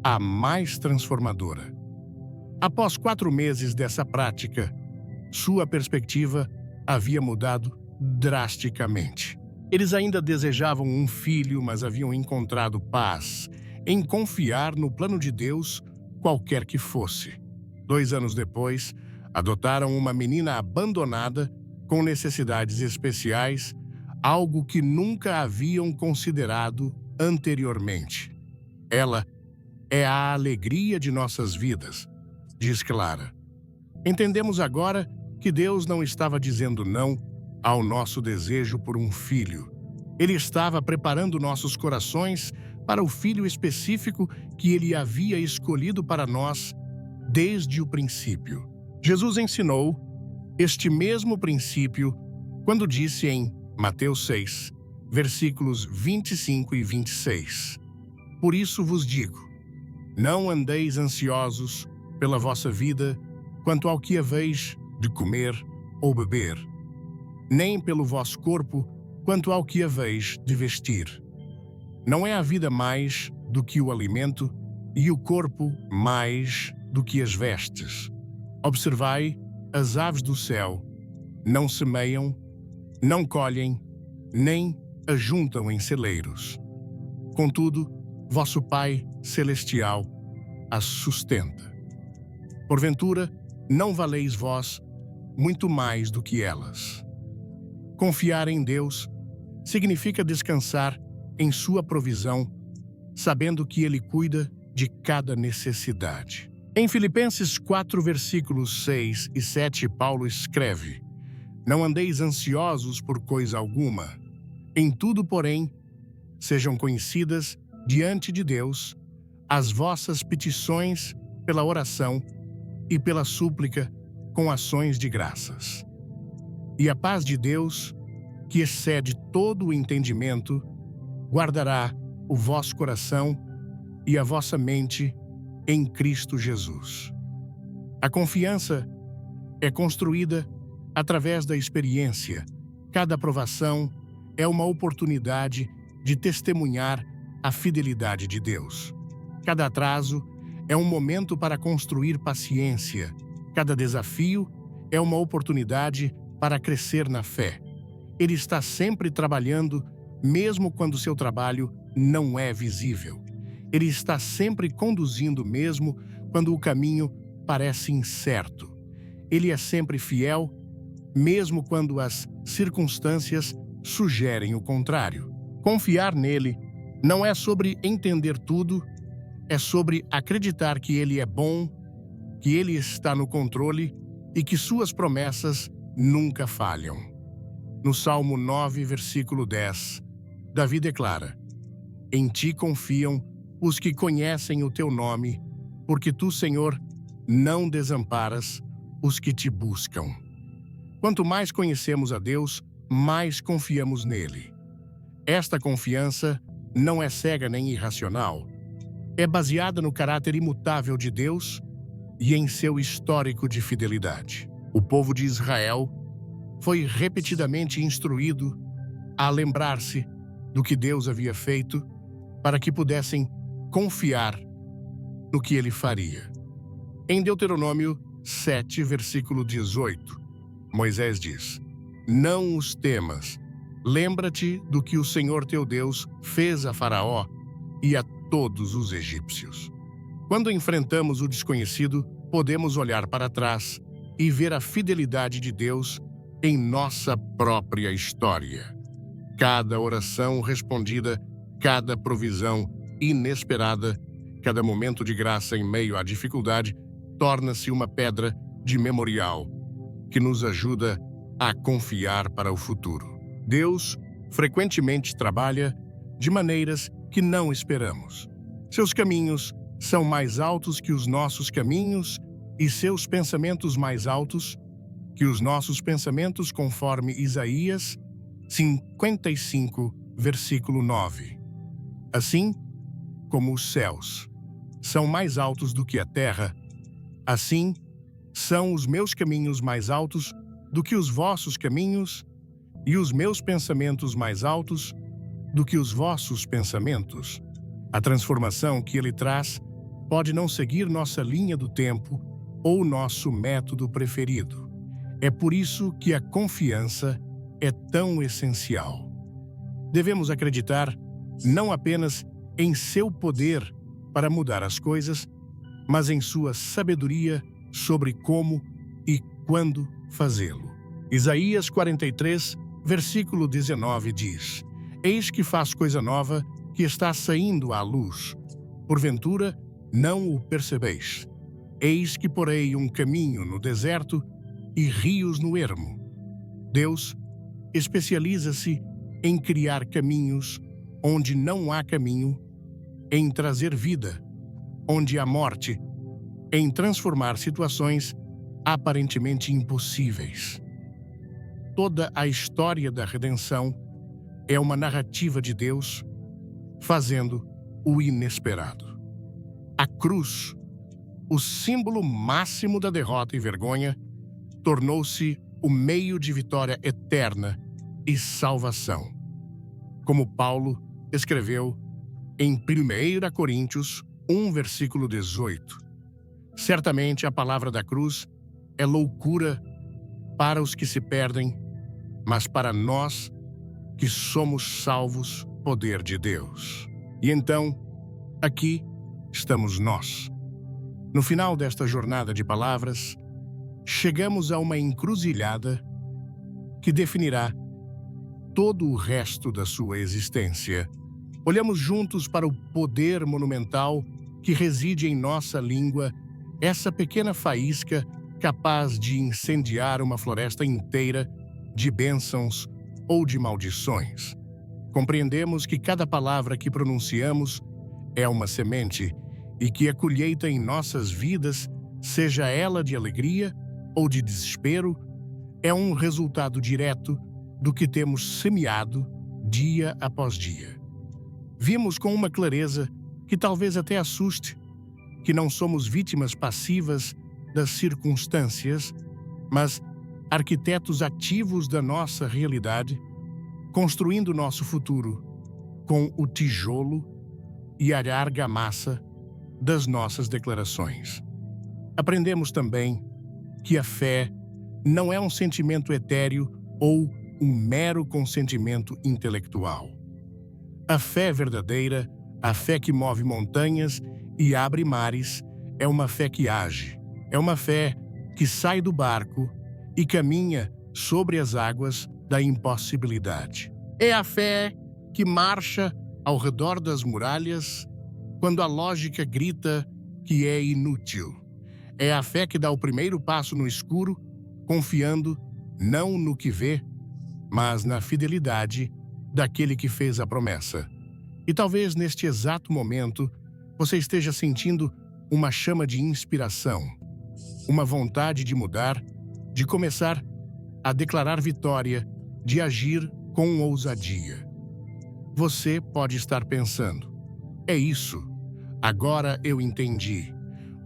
a mais transformadora. Após 4 meses dessa prática, sua perspectiva havia mudado drasticamente. Eles ainda desejavam um filho, mas haviam encontrado paz em confiar no plano de Deus, qualquer que fosse. 2 anos depois, adotaram uma menina abandonada com necessidades especiais, algo que nunca haviam considerado anteriormente. Ela é a alegria de nossas vidas, diz Clara. Entendemos agora que Deus não estava dizendo não ao nosso desejo por um filho. Ele estava preparando nossos corações para o filho específico que Ele havia escolhido para nós desde o princípio. Jesus ensinou este mesmo princípio quando disse em Mateus 6, versículos 25 e 26. Por isso vos digo, não andeis ansiosos pela vossa vida quanto ao que haveis de comer ou beber, nem pelo vosso corpo quanto ao que haveis de vestir. Não é a vida mais do que o alimento e o corpo mais do que as vestes. Observai as aves do céu, não semeiam, não colhem, nem ajuntam em celeiros. Contudo, vosso Pai Celestial as sustenta. Porventura, não valeis vós muito mais do que elas. Confiar em Deus significa descansar em sua provisão, sabendo que Ele cuida de cada necessidade. Em Filipenses 4, versículos 6 e 7, Paulo escreve: Não andeis ansiosos por coisa alguma. Em tudo, porém, sejam conhecidas diante de Deus as vossas petições pela oração e pela súplica com ações de graças. E a paz de Deus, que excede todo o entendimento, guardará o vosso coração e a vossa mente em Cristo Jesus. A confiança é construída através da experiência. Cada aprovação é uma oportunidade de testemunhar a fidelidade de Deus. Cada atraso é um momento para construir paciência. Cada desafio é uma oportunidade para crescer na fé. Ele está sempre trabalhando, mesmo quando seu trabalho não é visível. Ele está sempre conduzindo, mesmo quando o caminho parece incerto. Ele é sempre fiel, mesmo quando as circunstâncias sugerem o contrário. Confiar nele não é sobre entender tudo, é sobre acreditar que ele é bom, que ele está no controle e que suas promessas nunca falham. No Salmo 9, versículo 10, Davi declara: Em ti confiam os que conhecem o teu nome, porque tu, Senhor, não desamparas os que te buscam. Quanto mais conhecemos a Deus, mais confiamos nele. Esta confiança não é cega nem irracional. É baseada no caráter imutável de Deus e em seu histórico de fidelidade. O povo de Israel foi repetidamente instruído a lembrar-se do que Deus havia feito para que pudessem confiar no que ele faria. Em Deuteronômio 7, versículo 18, Moisés diz: Não os temas, lembra-te do que o Senhor teu Deus fez a Faraó e a todos os egípcios. Quando enfrentamos o desconhecido, podemos olhar para trás e ver a fidelidade de Deus em nossa própria história. Cada oração respondida, cada provisão inesperada, cada momento de graça em meio à dificuldade, torna-se uma pedra de memorial que nos ajuda a confiar para o futuro. Deus frequentemente trabalha de maneiras que não esperamos. Seus caminhos são mais altos que os nossos caminhos e seus pensamentos mais altos que os nossos pensamentos, conforme Isaías 55, versículo 9. Assim como os céus são mais altos do que a terra, assim são os meus caminhos mais altos do que os vossos caminhos, e os meus pensamentos mais altos do que os vossos pensamentos. A transformação que ele traz pode não seguir nossa linha do tempo ou nosso método preferido. É por isso que a confiança é tão essencial. Devemos acreditar não apenas em seu poder para mudar as coisas, mas em sua sabedoria sobre como e quando fazê-lo. Isaías 43, versículo 19 diz: Eis que faz coisa nova que está saindo à luz. Porventura, não o percebeis. Eis que porei um caminho no deserto e rios no ermo. Deus especializa-se em criar caminhos onde não há caminho, em trazer vida onde há morte, em transformar situações aparentemente impossíveis. Toda a história da redenção é uma narrativa de Deus fazendo o inesperado. A cruz, o símbolo máximo da derrota e vergonha, tornou-se o meio de vitória eterna e salvação. Como Paulo escreveu em 1 Coríntios 1, versículo 18. Certamente a palavra da cruz é loucura para os que se perdem, mas para nós que somos salvos, poder de Deus. E então, aqui estamos nós. No final desta jornada de palavras, chegamos a uma encruzilhada que definirá todo o resto da sua existência. Olhamos juntos para o poder monumental que reside em nossa língua, essa pequena faísca capaz de incendiar uma floresta inteira de bênçãos ou de maldições. Compreendemos que cada palavra que pronunciamos é uma semente e que a colheita em nossas vidas, seja ela de alegria ou de desespero, é um resultado direto do que temos semeado dia após dia. Vimos com uma clareza que talvez até assuste que não somos vítimas passivas das circunstâncias, mas arquitetos ativos da nossa realidade, construindo nosso futuro com o tijolo e a argamassa das nossas declarações. Aprendemos também que a fé não é um sentimento etéreo ou um mero consentimento intelectual. A fé verdadeira, a fé que move montanhas e abre mares, é uma fé que age, é uma fé que sai do barco e caminha sobre as águas da impossibilidade. É a fé que marcha ao redor das muralhas quando a lógica grita que é inútil. É a fé que dá o primeiro passo no escuro, confiando não no que vê, mas na fidelidade daquele que fez a promessa. E talvez neste exato momento você esteja sentindo uma chama de inspiração, uma vontade de mudar, de começar a declarar vitória, de agir com ousadia. Você pode estar pensando: é isso, agora eu entendi.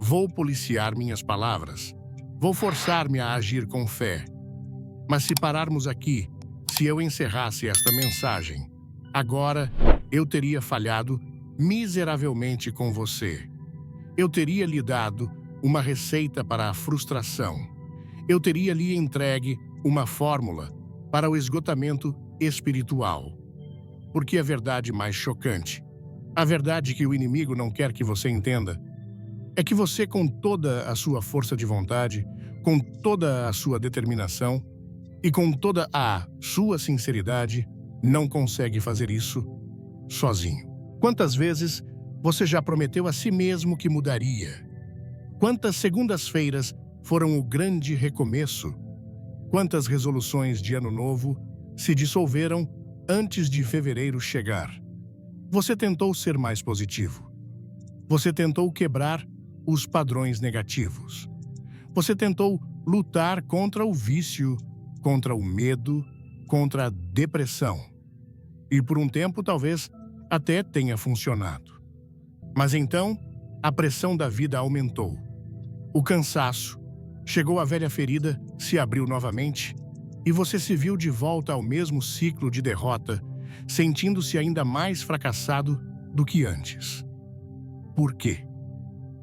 Vou policiar minhas palavras, vou forçar-me a agir com fé. Mas se pararmos aqui, se eu encerrasse esta mensagem, agora eu teria falhado miseravelmente com você. Eu teria lhe dado uma receita para a frustração. Eu teria lhe entregue uma fórmula para o esgotamento espiritual. Porque a verdade mais chocante, a verdade que o inimigo não quer que você entenda, é que você, com toda a sua força de vontade, com toda a sua determinação e com toda a sua sinceridade, não consegue fazer isso sozinho. Quantas vezes você já prometeu a si mesmo que mudaria? Quantas segundas-feiras foram o grande recomeço? Quantas resoluções de ano novo se dissolveram antes de fevereiro chegar? Você tentou ser mais positivo. Você tentou quebrar os padrões negativos. Você tentou lutar contra o vício, contra o medo, contra a depressão. E por um tempo talvez até tenha funcionado. Mas então a pressão da vida aumentou. O cansaço, chegou a velha ferida, se abriu novamente e você se viu de volta ao mesmo ciclo de derrota, sentindo-se ainda mais fracassado do que antes. Por quê?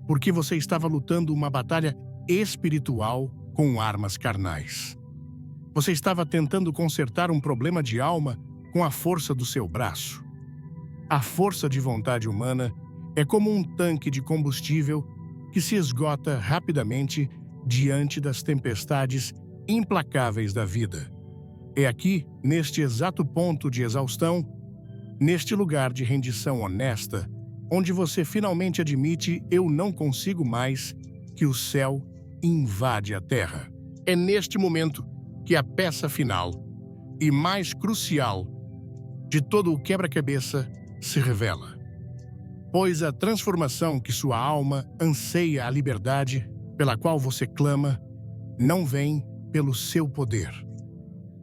Porque você estava lutando uma batalha espiritual com armas carnais. Você estava tentando consertar um problema de alma com a força do seu braço. A força de vontade humana é como um tanque de combustível que se esgota rapidamente diante das tempestades implacáveis da vida. É aqui, neste exato ponto de exaustão, neste lugar de rendição honesta, onde você finalmente admite: eu não consigo mais, que o céu invade a terra. É neste momento que a peça final e mais crucial de todo o quebra-cabeça se revela. Pois a transformação que sua alma anseia, a liberdade pela qual você clama, não vem pelo seu poder,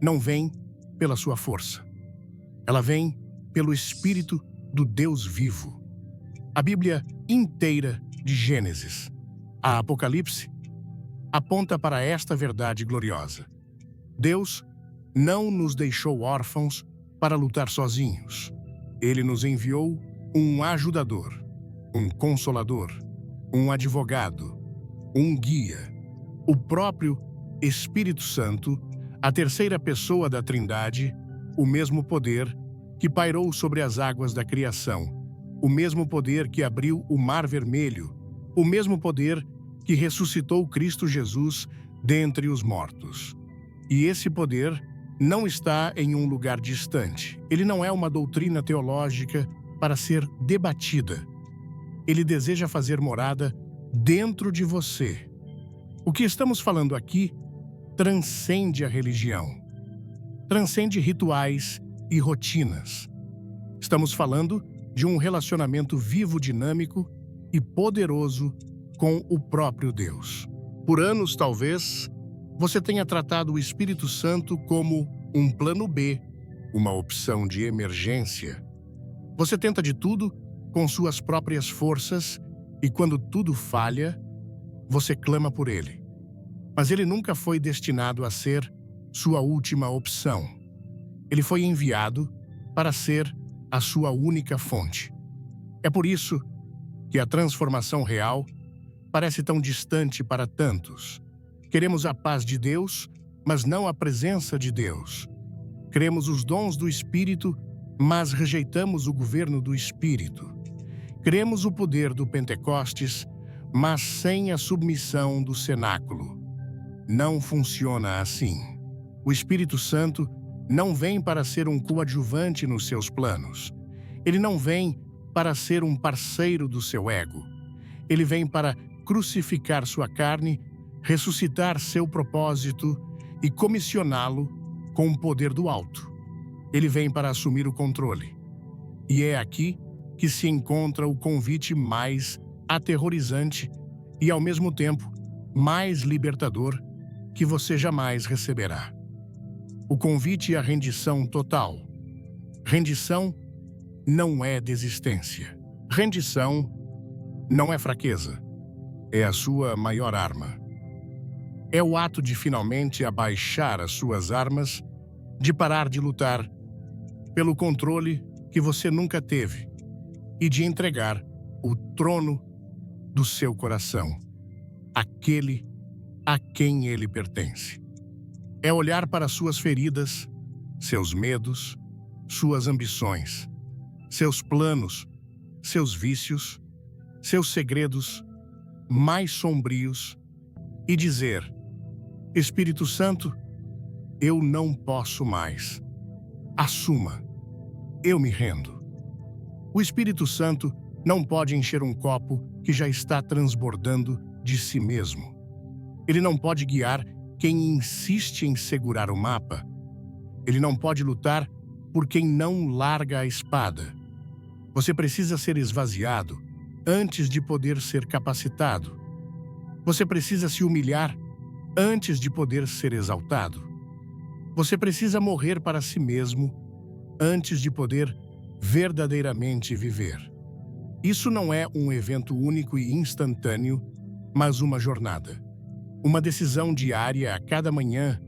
não vem pela sua força. Ela vem pelo Espírito do Deus vivo. A Bíblia inteira, de Gênesis a Apocalipse, aponta para esta verdade gloriosa. Deus não nos deixou órfãos para lutar sozinhos. Ele nos enviou um ajudador, um consolador, um advogado, um guia, o próprio Espírito Santo, a terceira pessoa da Trindade, o mesmo poder que pairou sobre as águas da criação, o mesmo poder que abriu o Mar Vermelho, o mesmo poder que ressuscitou Cristo Jesus dentre os mortos. E esse poder não está em um lugar distante. Ele não é uma doutrina teológica para ser debatida. Ele deseja fazer morada dentro de você. O que estamos falando aqui transcende a religião, transcende rituais e rotinas. Estamos falando de um relacionamento vivo, dinâmico e poderoso com o próprio Deus. Por anos, talvez, você tenha tratado o Espírito Santo como um plano B, uma opção de emergência. Você tenta de tudo com suas próprias forças e quando tudo falha, você clama por ele. Mas ele nunca foi destinado a ser sua última opção. Ele foi enviado para ser a sua única fonte. É por isso que a transformação real parece tão distante para tantos. Queremos a paz de Deus, mas não a presença de Deus. Queremos os dons do Espírito, mas rejeitamos o governo do Espírito. Queremos o poder do Pentecostes, mas sem a submissão do cenáculo. Não funciona assim. O Espírito Santo não vem para ser um coadjuvante nos seus planos. Ele não vem para ser um parceiro do seu ego. Ele vem para crucificar sua carne, ressuscitar seu propósito e comissioná-lo com o poder do alto. Ele vem para assumir o controle. E é aqui que se encontra o convite mais aterrorizante e, ao mesmo tempo, mais libertador que você jamais receberá. O convite à rendição total. Rendição não é desistência. Rendição não é fraqueza. É a sua maior arma. É o ato de finalmente abaixar as suas armas, de parar de lutar pelo controle que você nunca teve e de entregar o trono do seu coração àquele a quem ele pertence. É olhar para suas feridas, seus medos, suas ambições, seus planos, seus vícios, seus segredos mais sombrios e dizer: Espírito Santo, eu não posso mais. Assuma, eu me rendo. O Espírito Santo não pode encher um copo que já está transbordando de si mesmo. Ele não pode guiar quem insiste em segurar o mapa. Ele não pode lutar por quem não larga a espada. Você precisa ser esvaziado antes de poder ser capacitado. Você precisa se humilhar antes de poder ser exaltado. Você precisa morrer para si mesmo antes de poder verdadeiramente viver. Isso não é um evento único e instantâneo, mas uma jornada. Uma decisão diária a cada manhã,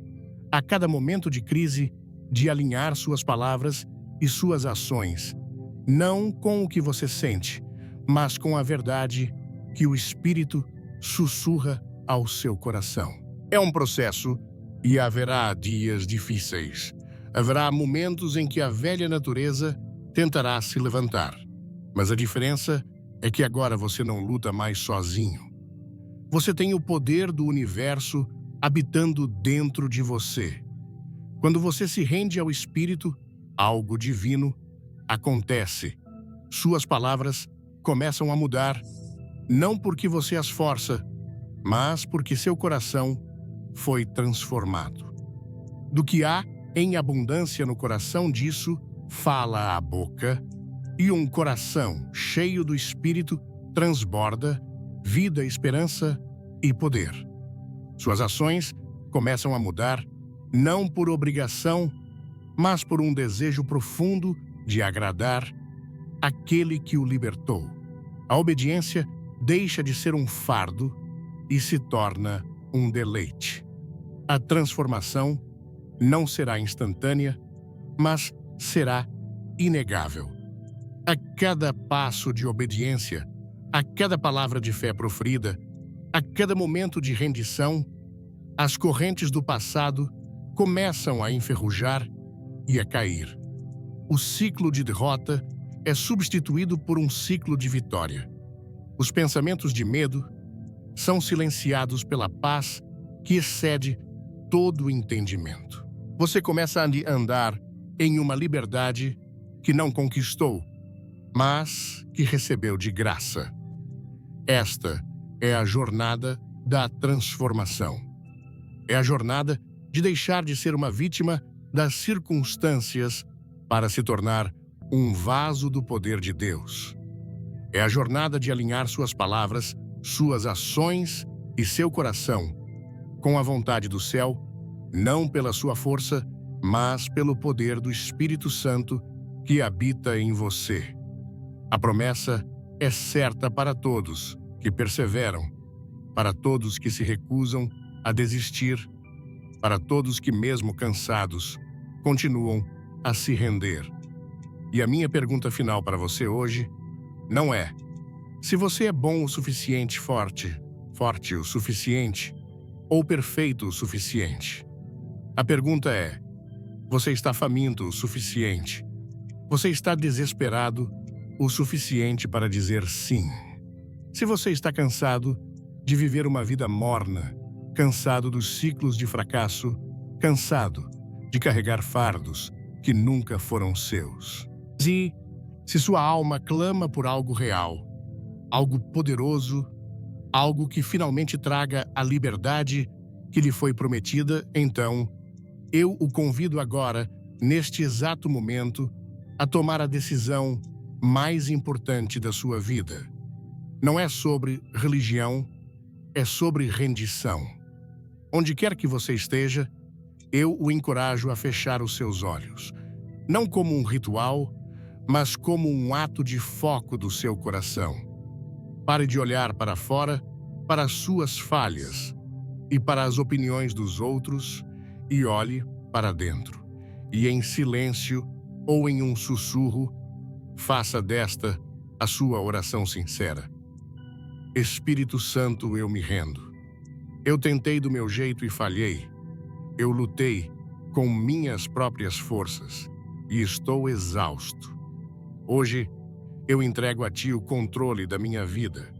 a cada momento de crise, de alinhar suas palavras e suas ações, não com o que você sente, mas com a verdade que o Espírito sussurra ao seu coração. É um processo e haverá dias difíceis. Haverá momentos em que a velha natureza tentará se levantar. Mas a diferença é que agora você não luta mais sozinho. Você tem o poder do universo habitando dentro de você. Quando você se rende ao Espírito, algo divino acontece. Suas palavras começam a mudar, não porque você as força, mas porque seu coração foi transformado. Do que há em abundância no coração, disso fala a boca, e um coração cheio do Espírito transborda vida, esperança e poder. Suas ações começam a mudar, não por obrigação, mas por um desejo profundo de agradar aquele que o libertou. A obediência deixa de ser um fardo e se torna um deleite. A transformação não será instantânea, mas será inegável. A cada passo de obediência, a cada palavra de fé proferida, a cada momento de rendição, as correntes do passado começam a enferrujar e a cair. O ciclo de derrota é substituído por um ciclo de vitória. Os pensamentos de medo são silenciados pela paz que excede todo o entendimento. Você começa a andar em uma liberdade que não conquistou, mas que recebeu de graça. Esta é a jornada da transformação. É a jornada de deixar de ser uma vítima das circunstâncias para se tornar um vaso do poder de Deus. É a jornada de alinhar suas palavras, suas ações e seu coração com a vontade do céu, não pela sua força, mas pelo poder do Espírito Santo que habita em você. A promessa é certa para todos que perseveram, para todos que se recusam a desistir, para todos que, mesmo cansados, continuam a se render. E a minha pergunta final para você hoje não é se você é bom o suficiente, forte o suficiente ou perfeito o suficiente. A pergunta é: você está faminto o suficiente? Você está desesperado o suficiente para dizer sim? Se você está cansado de viver uma vida morna, cansado dos ciclos de fracasso, cansado de carregar fardos que nunca foram seus. E se sua alma clama por algo real, algo poderoso, algo que finalmente traga a liberdade que lhe foi prometida, então eu o convido agora, neste exato momento, a tomar a decisão mais importante da sua vida. Não é sobre religião, é sobre rendição. Onde quer que você esteja, eu o encorajo a fechar os seus olhos, não como um ritual, mas como um ato de foco do seu coração. Pare de olhar para fora, para as suas falhas e para as opiniões dos outros, e olhe para dentro. E em silêncio ou em um sussurro, faça desta a sua oração sincera. Espírito Santo, eu me rendo. Eu tentei do meu jeito e falhei. Eu lutei com minhas próprias forças e estou exausto. Hoje, eu entrego a Ti o controle da minha vida.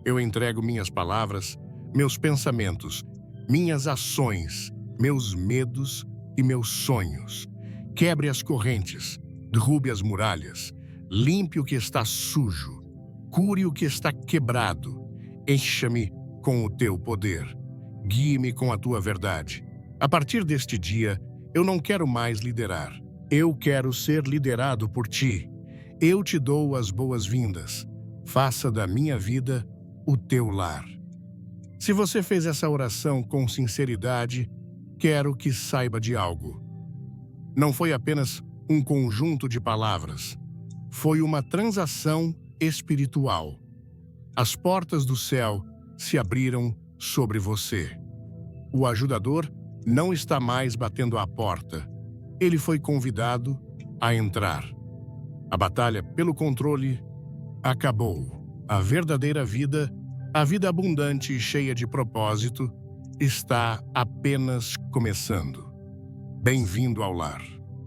Eu entrego minhas palavras, meus pensamentos, minhas ações, meus medos e meus sonhos. Quebre as correntes, derrube as muralhas, limpe o que está sujo, cure o que está quebrado, encha-me com o Teu poder, guie-me com a Tua verdade. A partir deste dia, eu não quero mais liderar. Eu quero ser liderado por Ti. Eu Te dou as boas-vindas. Faça da minha vida o Teu lar. Se você fez essa oração com sinceridade, quero que saiba de algo. Não foi apenas um conjunto de palavras. Foi uma transação espiritual. As portas do céu se abriram sobre você. O ajudador não está mais batendo à porta. Ele foi convidado a entrar. A batalha pelo controle acabou. A verdadeira vida, a vida abundante e cheia de propósito, está apenas começando. Bem-vindo ao lar.